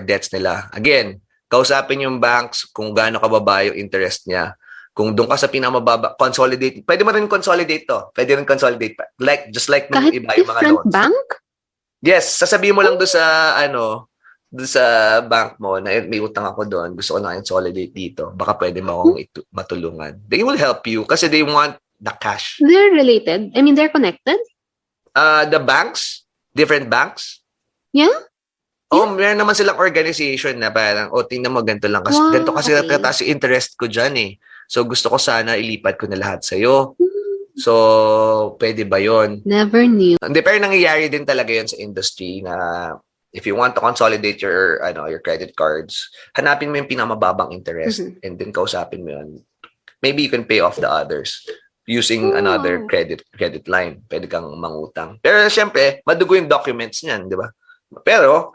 debts nila. Again, kausapin yung banks kung gaano kababa yung interest niya. Kung doon ka sa pinamababa, consolidate. Pwede mo rin consolidate to. Pwede rin consolidate. Just like nung iba yung mga loans. Bank? Yes, sasabihin mo lang doon sa bank mo na may utang ako doon, gusto ko na consolidate dito. Baka pwede mo akong matulungan. They will help you kasi they want the cash. They're related? I mean, they're connected? The banks? Different banks? Yeah? Meron naman silang organization na parang, tingnan mo, ganito lang. Kasi, ganito kasi natataas yung interest ko dyan So, gusto ko sana ilipat ko na lahat sa'yo. So, pwede ba yun? Never knew. Hindi, pero nangyayari din talaga yun sa industry na if you want to consolidate your credit cards, hanapin mo yung pinamababang interest and then kausapin mo yun. Maybe you can pay off the others using another credit line. Pwede kang mangutang. Pero syempre, madugo yung documents niyan, di ba? Pero,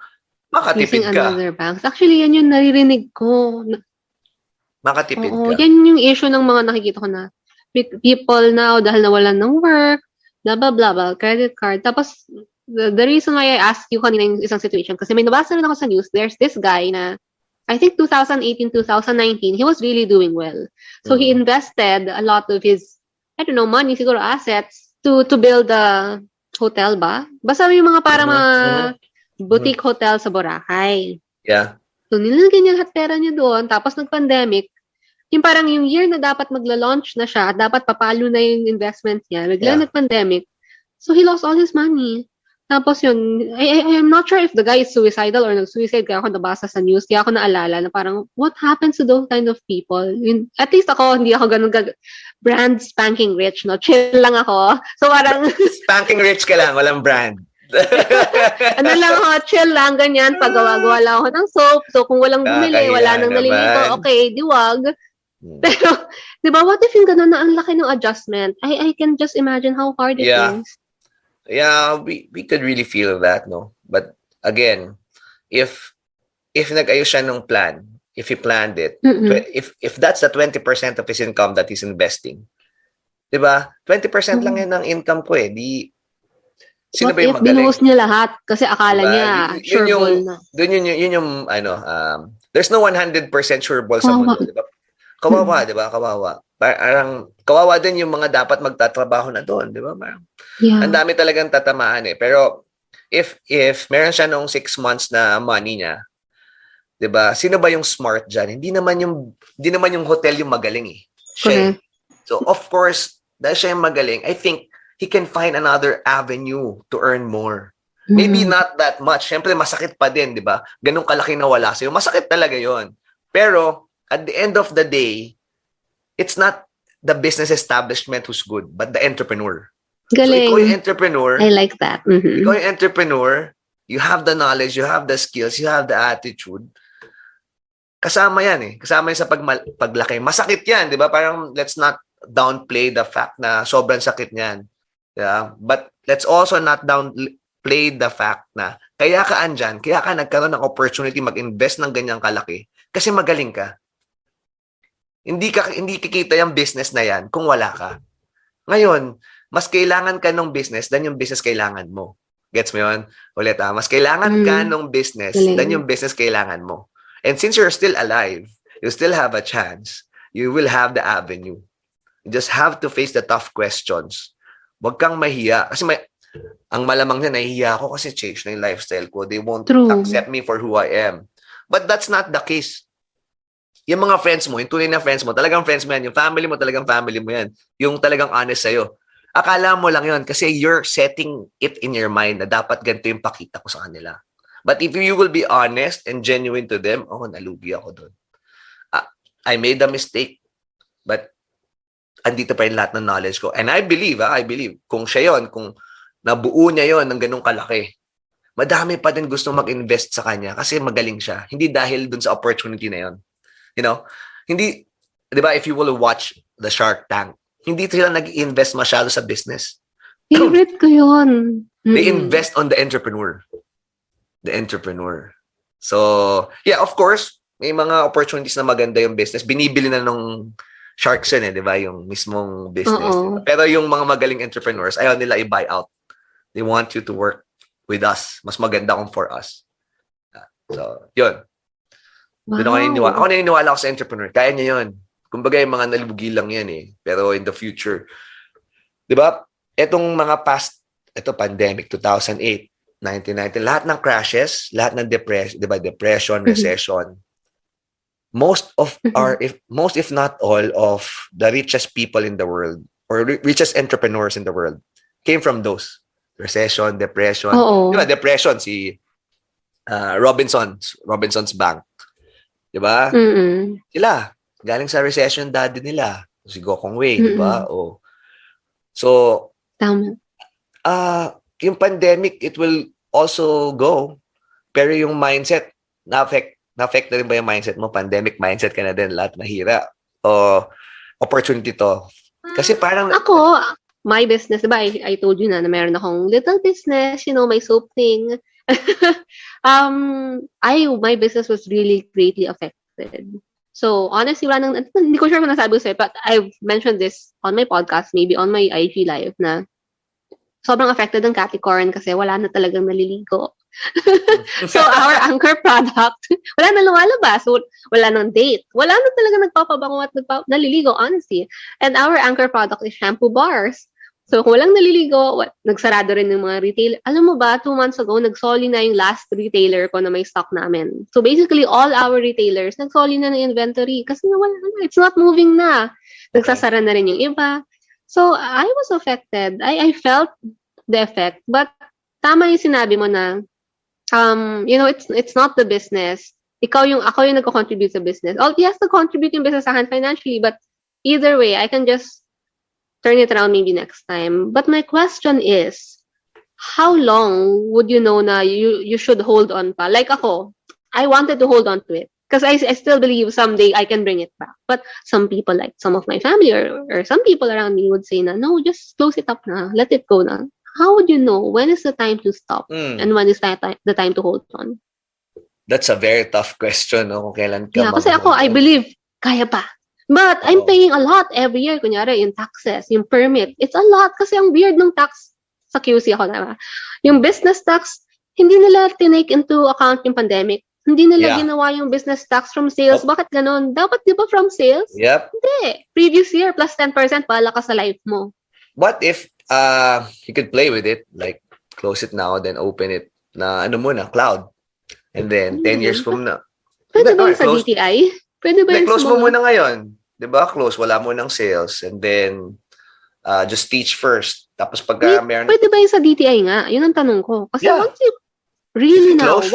makatipid using ka. Another banks. Actually, yan yung naririnig ko. Makatipid ka. Yan yung issue ng mga nakikita ko na people now, dahil nawalan ng work, blah, blah, blah, blah, credit card. Tapos, the reason why I asked you kanina yung isang situation, kasi may nabasa rin ako sa news, there's this guy na, I think 2018, 2019, he was really doing well. So, he invested a lot of his, I don't know, money, siguro assets, to build a hotel ba? Basta yung mga para mga boutique hotel sa Boracay. Yeah. So, nilagyan niya lahat pera niya doon, tapos nag-pandemic, yung parang yung year na dapat magla-launch na siya, at dapat papalo na yung investment niya, bigla nag-pandemic, so he lost all his money. Tapos yun, I'm not sure if the guy is suicidal or nag-suicide, kaya ako nabasa sa news, kaya ako naalala na parang, what happens to those kind of people? Yun, at least ako, hindi ako ganun brand spanking rich, no? Chill lang ako. So parang, Spanking rich ka lang, walang brand. ano lang ako, chill lang, ganyan, paggawa-gawa lang ako ng soap. So kung walang bumili, wala Kakahiya nang naliligo, naman. okay, diwag. Pero, di ba, what if yung ganun na ang laki ng adjustment? I can just imagine how hard it Yeah. is. Yeah, we could really feel that, no? But again, if nag-ayos siya ng plan, if he planned it, Mm-mm. if that's the 20% of his income that he's investing, 'di ba? 20% lang yan ng income ko eh. Di sino What ba yung if magaling? binuhos niya lahat kasi akala 'Di ba? niya Yun sure yung ball na. yun yung ano, there's no 100% sure ball sa Kawawa. mundo, 'di ba? Kawawa, 'di ba? Kawawa. Parang kawawa din yung mga dapat magtatrabaho na doon, 'di ba? Parang ang Yeah. dami talagang tatamaan eh. Pero if meron siya nung 6 months na money niya, 'di ba? Sino ba yung smart diyan? Hindi naman yung hotel yung magaling eh. Siya. Correct. So of course, dahil siya yung magaling, I think he can find another avenue to earn more. Maybe not that much. Siyempre masakit pa din, 'di ba? Ganung kalaki na wala sa'yo. Masakit talaga 'yon. Pero at the end of the day, it's not the business establishment who's good, but the entrepreneur. So ikaw yung Galing. entrepreneur, I like that. ikaw yung entrepreneur, you have the knowledge, you have the skills, you have the attitude. Kasama yan eh. Kasama yan sa paglaki. Masakit yan, di ba? Parang let's not downplay the fact na sobrang sakit niyan. Yeah? But let's also not downplay the fact na kaya ka andyan, kaya ka nagkaroon ng opportunity mag-invest ng ganyang kalaki kasi magaling ka. Hindi kikita yung business na yan kung wala ka. Ngayon, mas kailangan ka ng business than yung business kailangan mo. Gets mo yun? Ulit mas kailangan ka ng business than yung business kailangan mo. And since you're still alive, you still have a chance. You will have the avenue. You just have to face the tough questions. Huwag kang mahiya. Kasi ang malamang niya, nahihiya ako kasi change na yung lifestyle ko. They won't accept me for who I am. But that's not the case. Yung mga friends mo, yung tunay na friends mo, talagang friends mo yan. Yung family mo, talagang family mo yan. Yung talagang honest sa'yo. Akala mo lang yun kasi you're setting it in your mind na dapat ganito yung pakita ko sa kanila. But if you will be honest and genuine to them, nalugi ako doon. I made a mistake. But andito pa rin lahat ng knowledge ko. And I believe, kung siya yun, kung nabuo niya yon ng ganung kalaki, madami pa din gusto mag-invest sa kanya kasi magaling siya. Hindi dahil dun sa opportunity na yon. You know? Hindi, di ba, if you will watch the Shark Tank, hindi sila nag-invest masyado sa business. Favorite ko yun. They invest on the entrepreneur. The entrepreneur. So, yeah, of course, may mga opportunities na maganda yung business. Binibili na nung sharks yun di ba? Yung mismong business. Diba? Pero yung mga magaling entrepreneurs, ayaw nila i-buy out. They want you to work with us. Mas maganda kung for us. So, yun. Wow. Ako naniniwala ako sa entrepreneur. Kaya niya yun. Kumbaga yung mga nalibugi lang yan eh. Pero in the future, di ba? Etong mga past, pandemic, 2008, 1990, lahat ng crashes, lahat ng depression, recession, most if not all of the richest people in the world or richest entrepreneurs in the world came from those. Recession, depression. Di ba, depression, si Robinson's Bank. Di ba? Sila, galing sa recession daddy nila. Si Gokong Wei, di ba? So, yung pandemic, it will also go. Pero yung mindset, na-affect na rin ba yung mindset mo? Pandemic mindset ka na din, lahat mahira. O opportunity to. Kasi parang... Ako, my business, diba? I told you na meron akong little business, my soap thing. My business was really greatly affected. So, honestly, hindi ko sure kung nasabi ko sa'yo, but I've mentioned this on my podcast, maybe on my IG live, na sobrang affected ng Capricorn kasi wala na talagang naliligo. So, our anchor product, wala na lumalabas. Wala nang date. Wala na talaga nagpapabango at naliligo, honestly. And our anchor product is shampoo bars. So, kung walang naliligo, nagsarado rin yung mga retailer. Alam mo ba, 2 months ago, nagsoli na yung last retailer ko na may stock namin. So, basically, all our retailers, nagsoli na ng inventory kasi wala na. It's not moving na. Nagsasara na rin yung iba. So, I was affected. I felt the effect. But, tama yung sinabi mo na, it's not the business. Ako yung nagko-contribute sa business. Oh, yes, nag-contribute yung business sa akin financially, but either way, I can just turn it around maybe next time. But my question is, how long would you know na you should hold on pa? Like ako, I wanted to hold on to it because I still believe someday I can bring it back. But some people, like some of my family or some people around me would say na, no, just close it up na, let it go na. How would you know when is the time to stop and when is the time to hold on? That's a very tough question, no? Kung kailan ka kasi ako, I believe, kaya pa. But I'm paying a lot every year. Kunyari, yung taxes, yung permit. It's a lot kasi ang weird ng tax sa QC ako, diba? Yung business tax, hindi nila tinake into account yung pandemic. Hindi nila ginawa yung business tax from sales. Bakit ganun? Dapat di ba from sales? Yep. Hindi. Previous year, plus 10%, bahala ka sa life mo. What if you could play with it, like close it now, then open it na cloud. And then 10 years from now. Pwede ba sa DTI? Pwede ba close mo muna ngayon. Diba? Close, wala mo ng sales. And then just teach first. Tapos pagka meron... Pwede ba yung sa DTI nga? Yun ang tanong ko. Kasi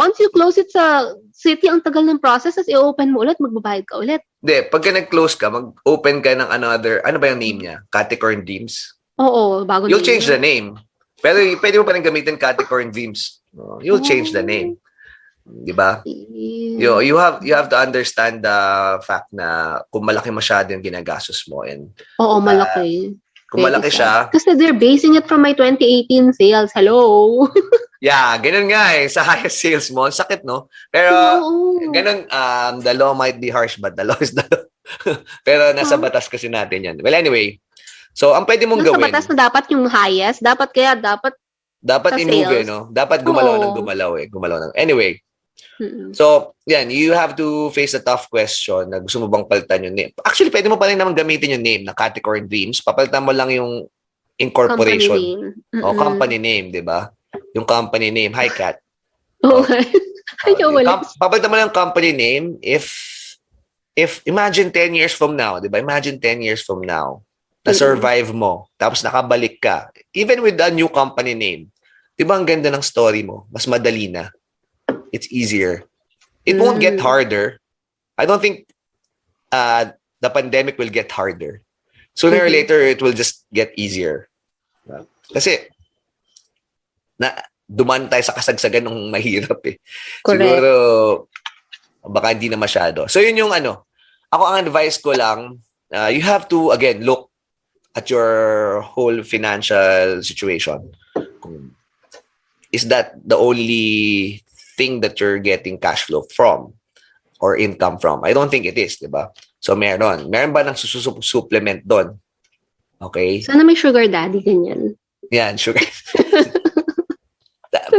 once you close it sa city, ang tagal ng process, as i-open mo ulit, magbabayad ka ulit. Hindi, pagka nag-close ka, mag-open ka ng another, ano ba yung name niya? Category Dreams? Oo, bago You'll change the name. Pero pwede mo pa rin gamitin Category Dreams. You'll change the name. Diba? You have to understand the fact na kung malaki masyado yung ginagastos mo. And, malaki. Kung malaki siya. Kasi they're basing it from my 2018 sales. Hello? Yeah, ganun nga eh. Sa highest sales mo, sakit, no? Pero, ganun, the law might be harsh, but the law is the law. Pero nasa batas kasi natin yan. Well, anyway. So, ang pwede mong gawin. Nasa batas na dapat yung highest. Dapat i-move, no? Dapat gumalaw eh. Anyway. So, yan, you have to face a tough question na gusto mo bang palitan yung name. Actually, pwede mo pa rin naman gamitin yung name na Category Dreams. Papalitan mo lang yung incorporation. Company name, di ba? Yung company name. Hi, Kat. Okay. Papalitan mo lang yung company name if imagine 10 years from now, di ba? Imagine 10 years from now, na-survive mo, tapos nakabalik ka. Even with a new company name, di ba ang ganda ng story mo? Mas madali na. It's easier. It won't get harder. I don't think the pandemic will get harder. Sooner or later, it will just get easier. Kasi, duman tayo sa kasagsagan ng mahirap eh. Correct. Siguro, baka hindi na masyado. So, yun yung ako ang advice ko lang, you have to, again, look at your whole financial situation. Is that the only thing that you're getting cash flow from or income from? I don't think it is, di ba? So, meron ba ng supplement doon? Okay? Sana may sugar daddy, ganyan. Yan, sugar.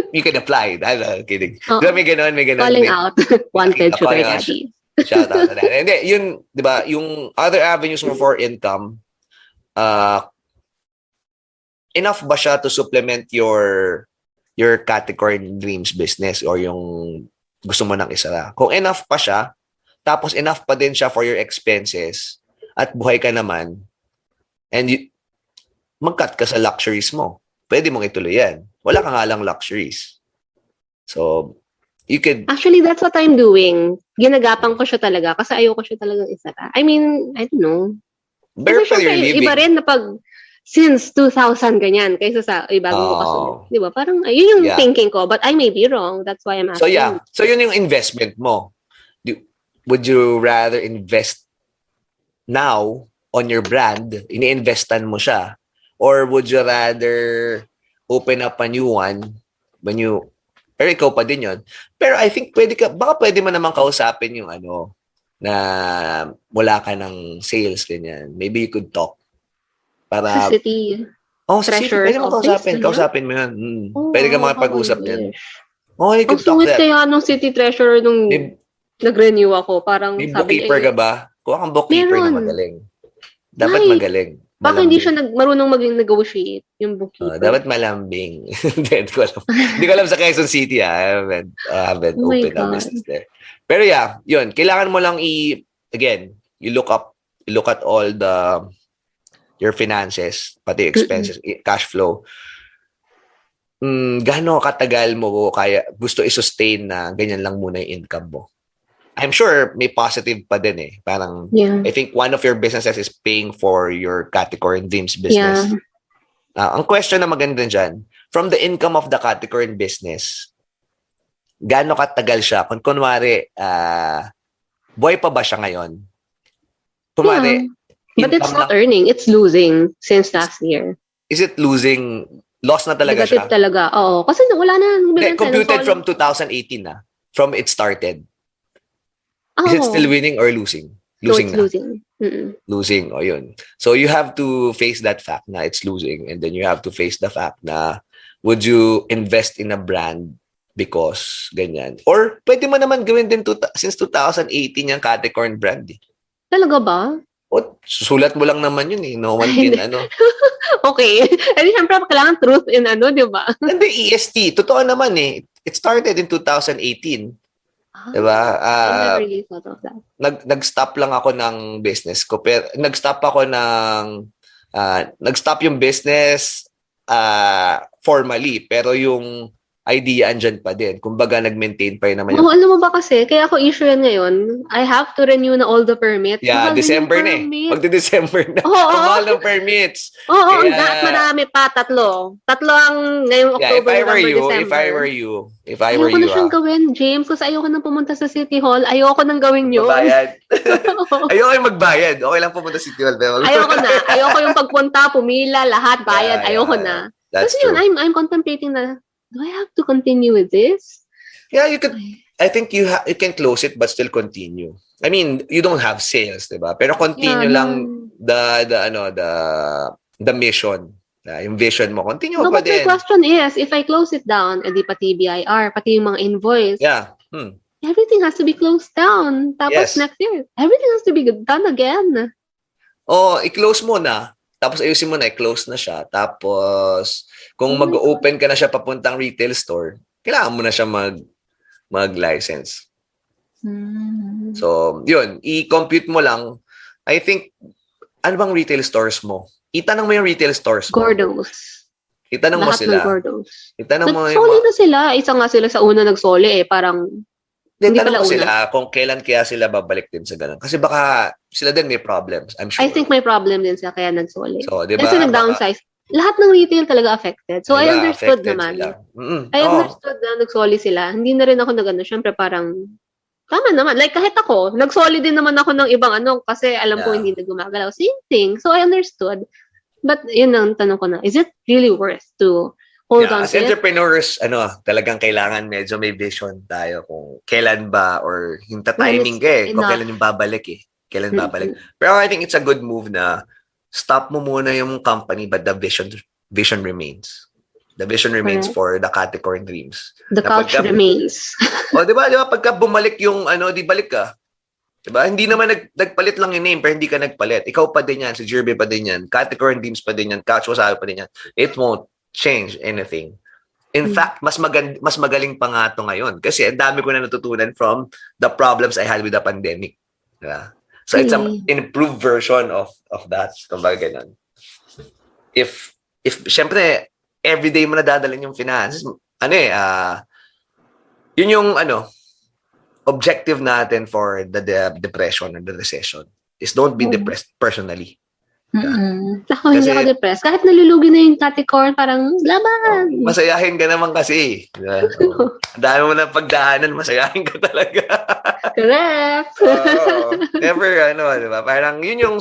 You can apply. I'm kidding. Diba, may ganon. Calling out. Wanted sugar daddy. Shout out to that. Hindi, yun, di ba, yung other avenues mo for income, enough ba siya to supplement your Category Dreams business or yung gusto mo ng isa? Kung enough pa siya, tapos enough pa din siya for your expenses at buhay ka naman and mag-cut ka sa luxuries mo, pwede mong ituloy yan. Wala ka nga lang luxuries. So, you could... Actually, that's what I'm doing. Ginagapang ko siya talaga kasi ayoko siya talagang isara. I mean, I don't know. Better for your living. Iba rin na pag since 2000 ganyan kaysa sa bago ko kasunod. Di ba? Parang yun yung thinking ko, but I may be wrong. That's why I'm asking. So yeah. So yun yung investment mo. Would you rather invest now on your brand, ini-investan mo siya, or would you rather open up a new one when you, pero ikaw pa din yun. Pero I think baka pwede mo naman kausapin yung na wala ka ng sales, ganyan. Maybe you could talk. Para, sa city. Sa city. Pwede mo kausapin mo yan. Pwede ka makipag-usap yan. You could talk that. Kaya nung city treasurer nung nag-renew ako, parang may bookkeeper ka ba? Kuha kang bookkeeper na magaling. Dapat magaling. Baka hindi siya marunong mag-negotiate yung bookkeeper. Dapat malambing. Hindi ko alam sa Quezon City. I haven't opened a business there. Pero yeah, yun. Kailangan mo lang again, you look at all your finances, pati expenses, cash flow. gaano katagal mo kaya gusto i-sustain na ganyan lang muna yung income mo? I'm sure may positive pa din eh. Parang, Yeah. I think one of your businesses is paying for your category and dreams Yeah. business. Ang question na maganda dyan, from the income of the category and business, gaano katagal siya? Kung kunwari, buhay pa ba siya ngayon? Yeah. Kunwari, But it's income not lang, earning. It's losing since last year. is it losing? Loss na talaga Negative siya? talaga. Oo. Kasi wala na. Hindi, Bibenta ng computed solid. from 2018 na. From it started. Is it Oo. still winning or losing? So Losing it's na. losing. Mm-mm. Losing. O yun. So you have to face that fact na it's losing. And then you have to face the fact na would you invest in a brand because ganyan. Or pwede mo naman gawin din since 2018 yung Capricorn brand. Eh. Talaga ba? O, susulat mo lang naman yun eh. No one Hindi. can ano. Okay. Hindi, syempre, kailangan truth in ano, di ba? Hindi, EST. Totoo naman eh. It started in 2018. Diba? I never really thought of that. Nag-stop lang ako ng business ko. Pero nag-stop ako ng nag-stop yung business formally. Pero yung idea andyan pa din. Kumbaga, nag-maintain pa rin naman yung... Alam mo ba kasi, kaya ako issue yan ngayon, I have to renew na all the permits. Yeah, Mahal din December yung na eh. permit. Magde-December na. Oo. Ang mahal ng permits. Oo, Kaya, at marami pa, tatlo. Tatlo ang ngayong yeah, October, November, December. if I were Ayoko you, na siyang gawin, James, kasi ayoko nang pumunta sa City Hall. Ayoko nang gawin yun. magbayad. Ayoko yung magbayad. Okay lang pumunta sa City Hall. Ayoko na. Ayoko yung pagpunta, pumila, lahat, bayad. Ayoko na. That's Kasi true. yun, I'm contemplating na, do I have to continue with this? Yeah, you could. I think you can close it but still continue. I mean, you don't have sales, diba? Pero continue lang the mission, yung vision mo. Continue No, pa but my din. question is, if I close it down, edi pati BIR, pati yung mga invoice, Yeah. everything has to be closed down. Tapos Yes. next year, everything has to be done again. I-close mo na. Tapos ayusin mo na, i-close na siya. Tapos, kung Oh my mag-open ka na siya papuntang retail store, kailangan mo na siya mag-license. So, yun. I-compute mo lang. I think, ano bang retail stores mo? Itanong mo yung retail stores mo. Gordos. Itanong mo Lahat sila. ng Gordos. Itanong mo Nagsoli na sila. Isa nga sila sa una nagsoli eh. Parang, hindi Tanong pala mo una. sila kung kailan kaya sila babalik din sa ganun. Kasi baka sila din may problems, I'm sure. I think may problem din sila kaya nagsoli. So, di ba? Kasi nag-downsize. Lahat ng retail talaga affected. So, I Diba? understood Affected naman. sila. I understood na nagsoli sila. Hindi na rin ako nag-ano. Siyempre parang, tama naman. Like kahit ako, nagsoli din naman ako ng ibang ano kasi alam ko hindi na gumagalaw. Same thing. So, I understood. But yun ang tanong ko na, is it really worth to hold on As to it? entrepreneurs, talagang kailangan medyo may vision tayo kung kailan ba or yung timing ka eh. Kung kailan yung babalik eh. Kailan babalik. Pero I think it's a good move na stop mo muna yung company but the vision remains. The vision remains for the category dreams. The culture remains. Di ba? Pagka bumalik yung di balik ka. Di ba? Hindi naman nagpalit lang yung name pero hindi ka nagpalit. Ikaw pa din yan, si Jerby pa din yan, category dreams pa din yan, Catch Wasabi pa din yan. It won't change anything. In fact, mas magaling pa nga ito ngayon kasi ang dami ko na natutunan from the problems I had with the pandemic. Diba? So it's an improved version of that. Kumbaga ganun. If syempre everyday mo na dadalhin yung finances, yun yung objective natin for the depression and the recession is don't be depressed personally. Ako, hindi ako depressed. Kahit nalulugi na yung category, parang laban. Masayahin ka naman kasi. Diba? Ang dami mo na pagdaanan, masayahin ka talaga. Correct. Never, diba? Parang yun yung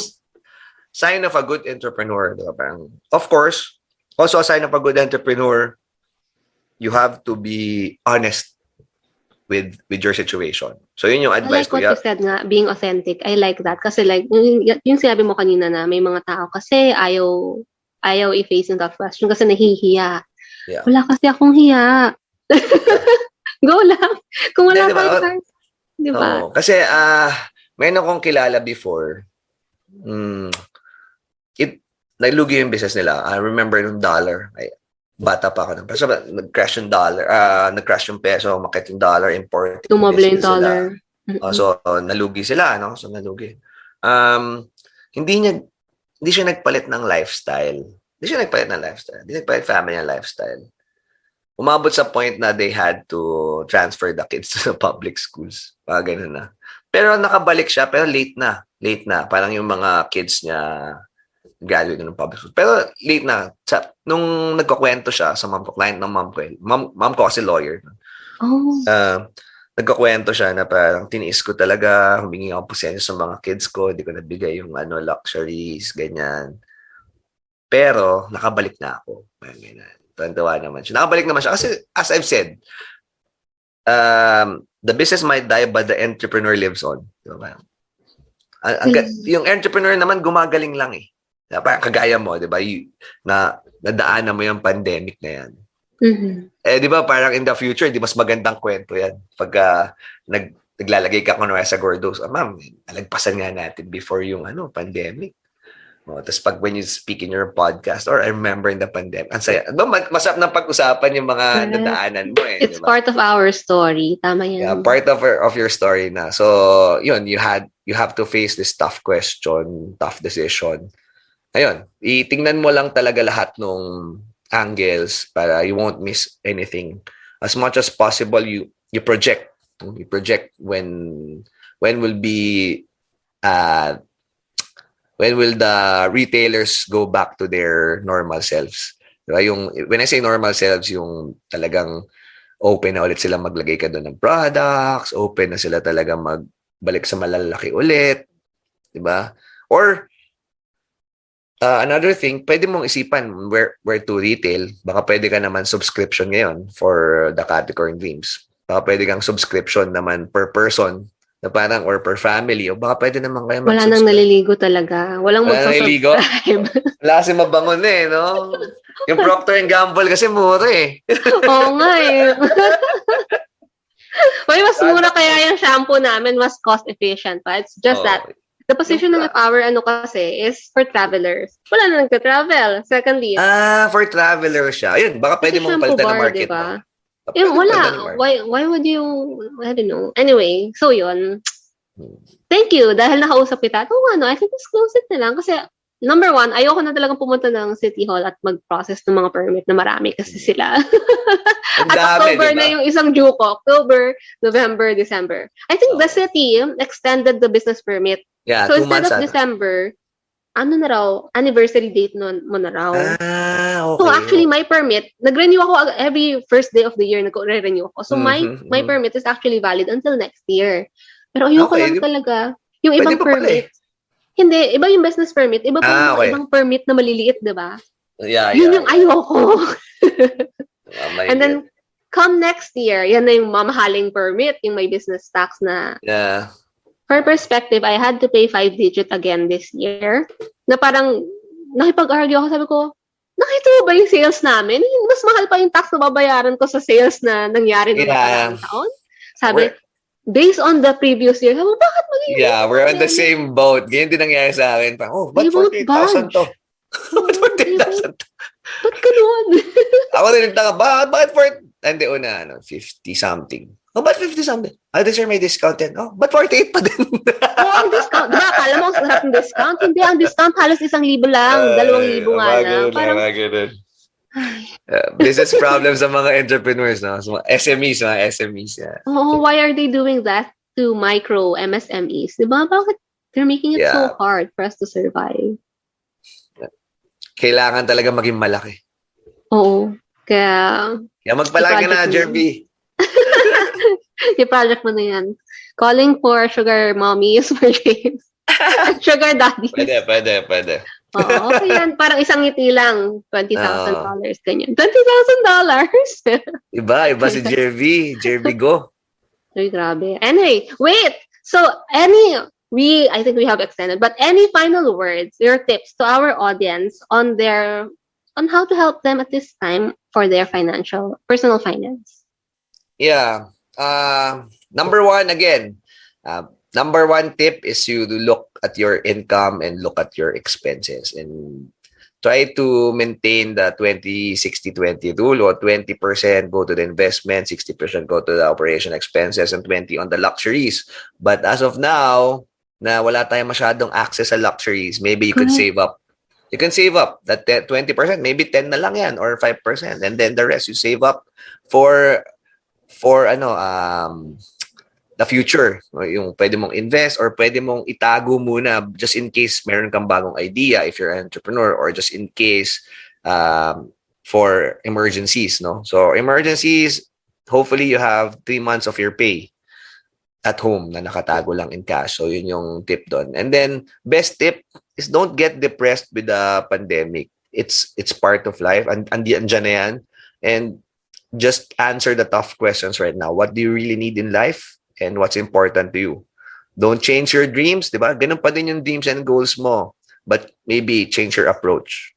sign of a good entrepreneur. Diba? Parang, of course, also a sign of a good entrepreneur, you have to be honest with your situation. So yun yung advice ko. I like what you said nga, being authentic. I like that. Kasi like, yung sinabi mo kanina na may mga tao kasi ayaw i-face yung tough question kasi nahihiya. Yeah. Wala kasi akong hiya. Go lang. Kung wala tayo, di ba? Kasi mayroon akong kilala before. Naglugi yung business nila. I remember yung dollar. Bata pa ako. Pero nag-crash yung dollar. Nag-crash yung peso. Umakit yung dollar. Import. Tumable yung dollar. So, nalugi sila. No? So, nalugi. Hindi siya nagpalit ng lifestyle. Hindi siya nagpalit family ng lifestyle. umabot sa point na they had to transfer the kids to the public schools. Ganun na. Pero nakabalik siya, pero late na. Late na. Parang yung mga kids niya graduate ng public school. Pero late na. Nung nagkakwento siya sa mom ko, client ng mom ko. Mom ko kasi lawyer. Oh. Nagkakwento siya na parang tiniis ko talaga, humingi ako pasensya sa mga kids ko, hindi ko nabigay yung luxuries, ganyan. Pero nakabalik na ako. Ganyan. Tuwa naman siya. Nakabalik naman siya. Kasi as I've said, the business might die but the entrepreneur lives on. Diba? Yung entrepreneur naman gumagaling lang eh. Parang kagaya mo, di ba? Nadaanan mo yung pandemic na yan. Mm-hmm. Di ba parang in the future, di mas magandang kwento yan. Pagka naglalagay ka kunwari sa Gordos, ma'am, nalagpasan nga natin before yung pandemic. Tapos pag when you speak in your podcast, or I remember in the pandemic, ang saya. Masarap ng pag-usapan yung mga nadaanan mo eh. It's diba? part of our story. Tama yan. Yeah, part of your story na. So, yun, you have to face this tough question, tough decision. Ayun, itingnan mo lang talaga lahat ng angles para you won't miss anything. As much as possible, you project. You project when will be when will the retailers go back to their normal selves? Diba? When I say normal selves, yung talagang open na ulit sila maglagay ka doon ng products, open na sila talaga magbalik sa malalaki ulit. Diba? Or, another thing, pwede mong isipan where to retail. Baka pwede ka naman subscription ngayon for the Capricorn Dreams. Baka pwede kang subscription naman per person na parang or per family o baka pwede naman kayo mag-subscribe. Wala nang naliligo talaga. Walang mag-subscribe. Wala kasi mabangon eh, no? Yung Procter & Gamble kasi mura eh. Oo nga eh. Mas mura kaya yung shampoo namin, mas cost efficient pa. It's just that the position of the power kasi is for travelers. Wala na nagta-travel. Secondly, for travelers siya. Ayun, baka pwede mong palitan ng market diba? mo. Wala. Why would you, I don't know. Anyway, so yun. Thank you. Dahil nakausap kita. I think let's close it na lang. Kasi, number one, ayoko na talagang pumunta ng City Hall at mag-process ng mga permit na marami kasi sila. At October diba? Na yung isang due ko. October, November, December. I think the city extended the business permit. Yeah, so instead of December, anniversary date mo na raw. Okay. So actually, my permit, nag-renew ako every first day of the year, nag-renew ako. So my permit is actually valid until next year. Pero ayoko lang talaga. Yung ibang permit. Hindi, iba yung business permit. Iba pa yung ibang permit na maliliit, diba? Yeah, yun yung ayoko. And then, come next year, yan na yung mamahaling permit, yung may business tax na. Yeah. For perspective, I had to pay 5-digit again this year. Na parang, nakipag-argue ako, sabi ko, nakita mo ba yung sales namin? Mas mahal pa yung tax na babayaran ko sa sales na nangyari noong nakaraang taon. Sabi, based on the previous year, sabi, bakit magiging? Yeah, we're on the same boat. Ganyan din nangyari sa akin. Ba't 48,000 to? Ba't 48,000 to? Ba't ganun? Ako din nagtaka, bakit 50 something? Ba't 50 something? This year may discount yan. Ba't 48 pa din? Ang discount. Diba, akala mo ang sarap ng discount? Hindi, ang discount halos 1,000 lang. 2,000 nga lang. Parang, business problems sa mga entrepreneurs, no? So, mga SMEs. Yeah. Why are they doing that to micro MSMEs? Diba? Bakit they're making it so hard for us to survive? Kailangan talaga maging malaki. Oo. Kaya magpalaki na, Jerby. Yung project mo na yan. Calling for sugar mommies for James. Sugar daddy. Pwede. Oo, okay yan. Parang isang ngiti lang. $20,000. Ganyan. $20,000? Iba si Jerby. Jerby, go. Ay, grabe. Anyway, wait. So, I think we have extended, but any final words, your tips to our audience on how to help them at this time for their personal finance? Yeah. Number one, again, number one tip is you to look at your income and look at your expenses and try to maintain the 20-60-20 rule, or 20% go to the investment, 60% go to the operation expenses, and 20 on the luxuries. But as of now, na wala tayong masyadong access sa luxuries, maybe you could save up. You can save up that 20%, maybe 10 na lang yan or 5%. And then the rest you save up for the future. Yung pwede mong invest or pwede mong itago muna just in case meron kang bagong idea if you're an entrepreneur, or just in case for emergencies, no? So emergencies, hopefully you have 3 months of your pay at home na nakatago lang in cash. So yun yung tip doon. And then best tip is don't get depressed with the pandemic. It's part of life, and andyan na yan. And just answer the tough questions right now. What do you really need in life? And what's important to you? Don't change your dreams, di ba? Ganun pa din yung dreams and goals mo. But maybe change your approach.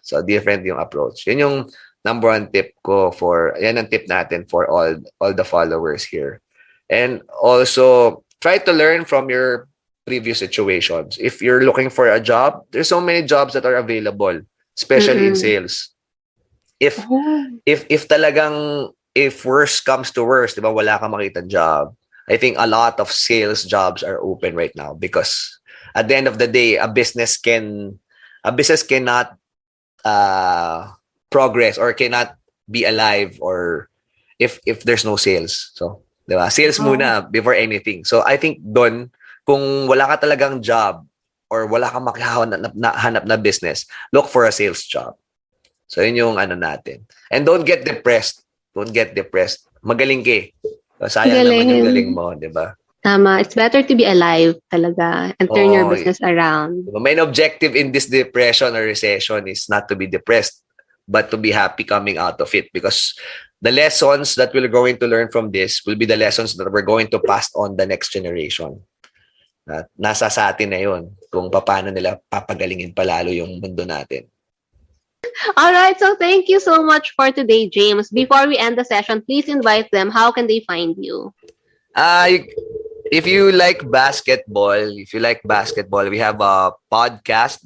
So different yung approach. Yun yung number one tip ko yan ang tip natin for all the followers here. And also, try to learn from your previous situations. If you're looking for a job, there's so many jobs that are available, especially in sales. If talagang, if worse comes to worse, di ba, wala kang makitang job, I think a lot of sales jobs are open right now, because at the end of the day, a business cannot progress or cannot be alive or if there's no sales. So, di ba? Sales muna before anything. So, I think doon, kung wala ka talagang job or wala kang makahanap na business, look for a sales job. So, yun yung natin. And don't get depressed. Don't get depressed. Magaling ka eh. Sayang naman yung galing mo, di ba? Tama. It's better to be alive talaga and turn your business around. The main objective in this depression or recession is not to be depressed, but to be happy coming out of it, because the lessons that we're going to learn from this will be the lessons that we're going to pass on the next generation. Nasa sa atin na yun kung paano nila papagalingin palalo yung mundo natin. All right, so thank you so much for today, James. Before we end the session, please invite them. How can they find you? If you like basketball, we have a podcast.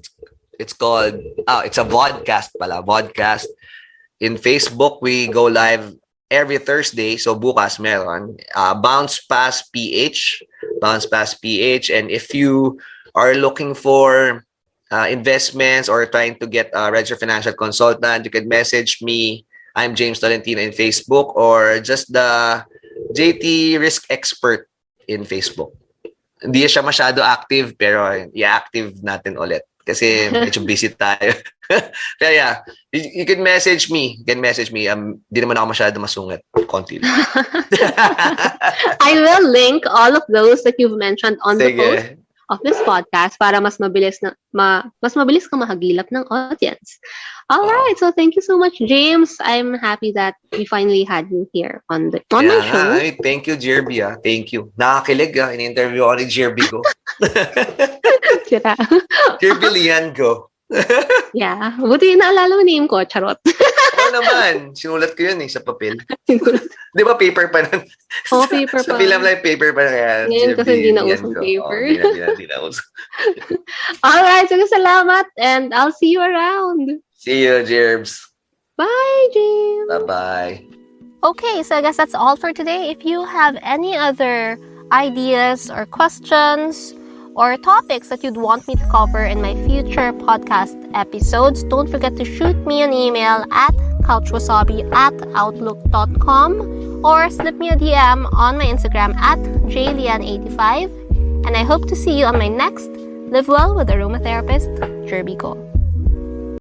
It's called, it's a vodcast pala. Vodcast. In Facebook, we go live every Thursday. So bukas meron. BouncePass Ph. BouncePass Ph. And if you are looking for investments or trying to get a registered financial consultant, you can message me. I'm James Tolentino in Facebook, or just the JT Risk Expert in Facebook. Hindi siya masyado active, pero i-active natin ulit kasi medyo busy tayo. Pero yeah, you can message me. Di naman ako masyado masungit. Konti lang. I will link all of those that you've mentioned on the post of this podcast para mas mabilis ka mahagilap ng audience. All right, so thank you so much, James. I'm happy that we finally had you here on my show. Thank you, Jerby. Thank you. Nakakilig. In-interview ako ni Jerby ko. Jerby Lian ko. Yeah. Buti naalala mo name ko. Charot. Oo naman. Sinulat ko yun sa papel. Di ba paper pa nun? Paper pa. Sa film lang paper pa. Kaya ngayon kasi hindi na usong paper. Hindi na usong. Alright, so salamat and I'll see you around. See you, Jerbs. Bye, James. Bye-bye. Okay, so I guess that's all for today. If you have any other ideas or questions or topics that you'd want me to cover in my future podcast episodes, don't forget to shoot me an email at couchwasabi@outlook.com or slip me a DM on my Instagram at jlian85. And I hope to see you on my next Live Well with Aromatherapist, Jerby Ko.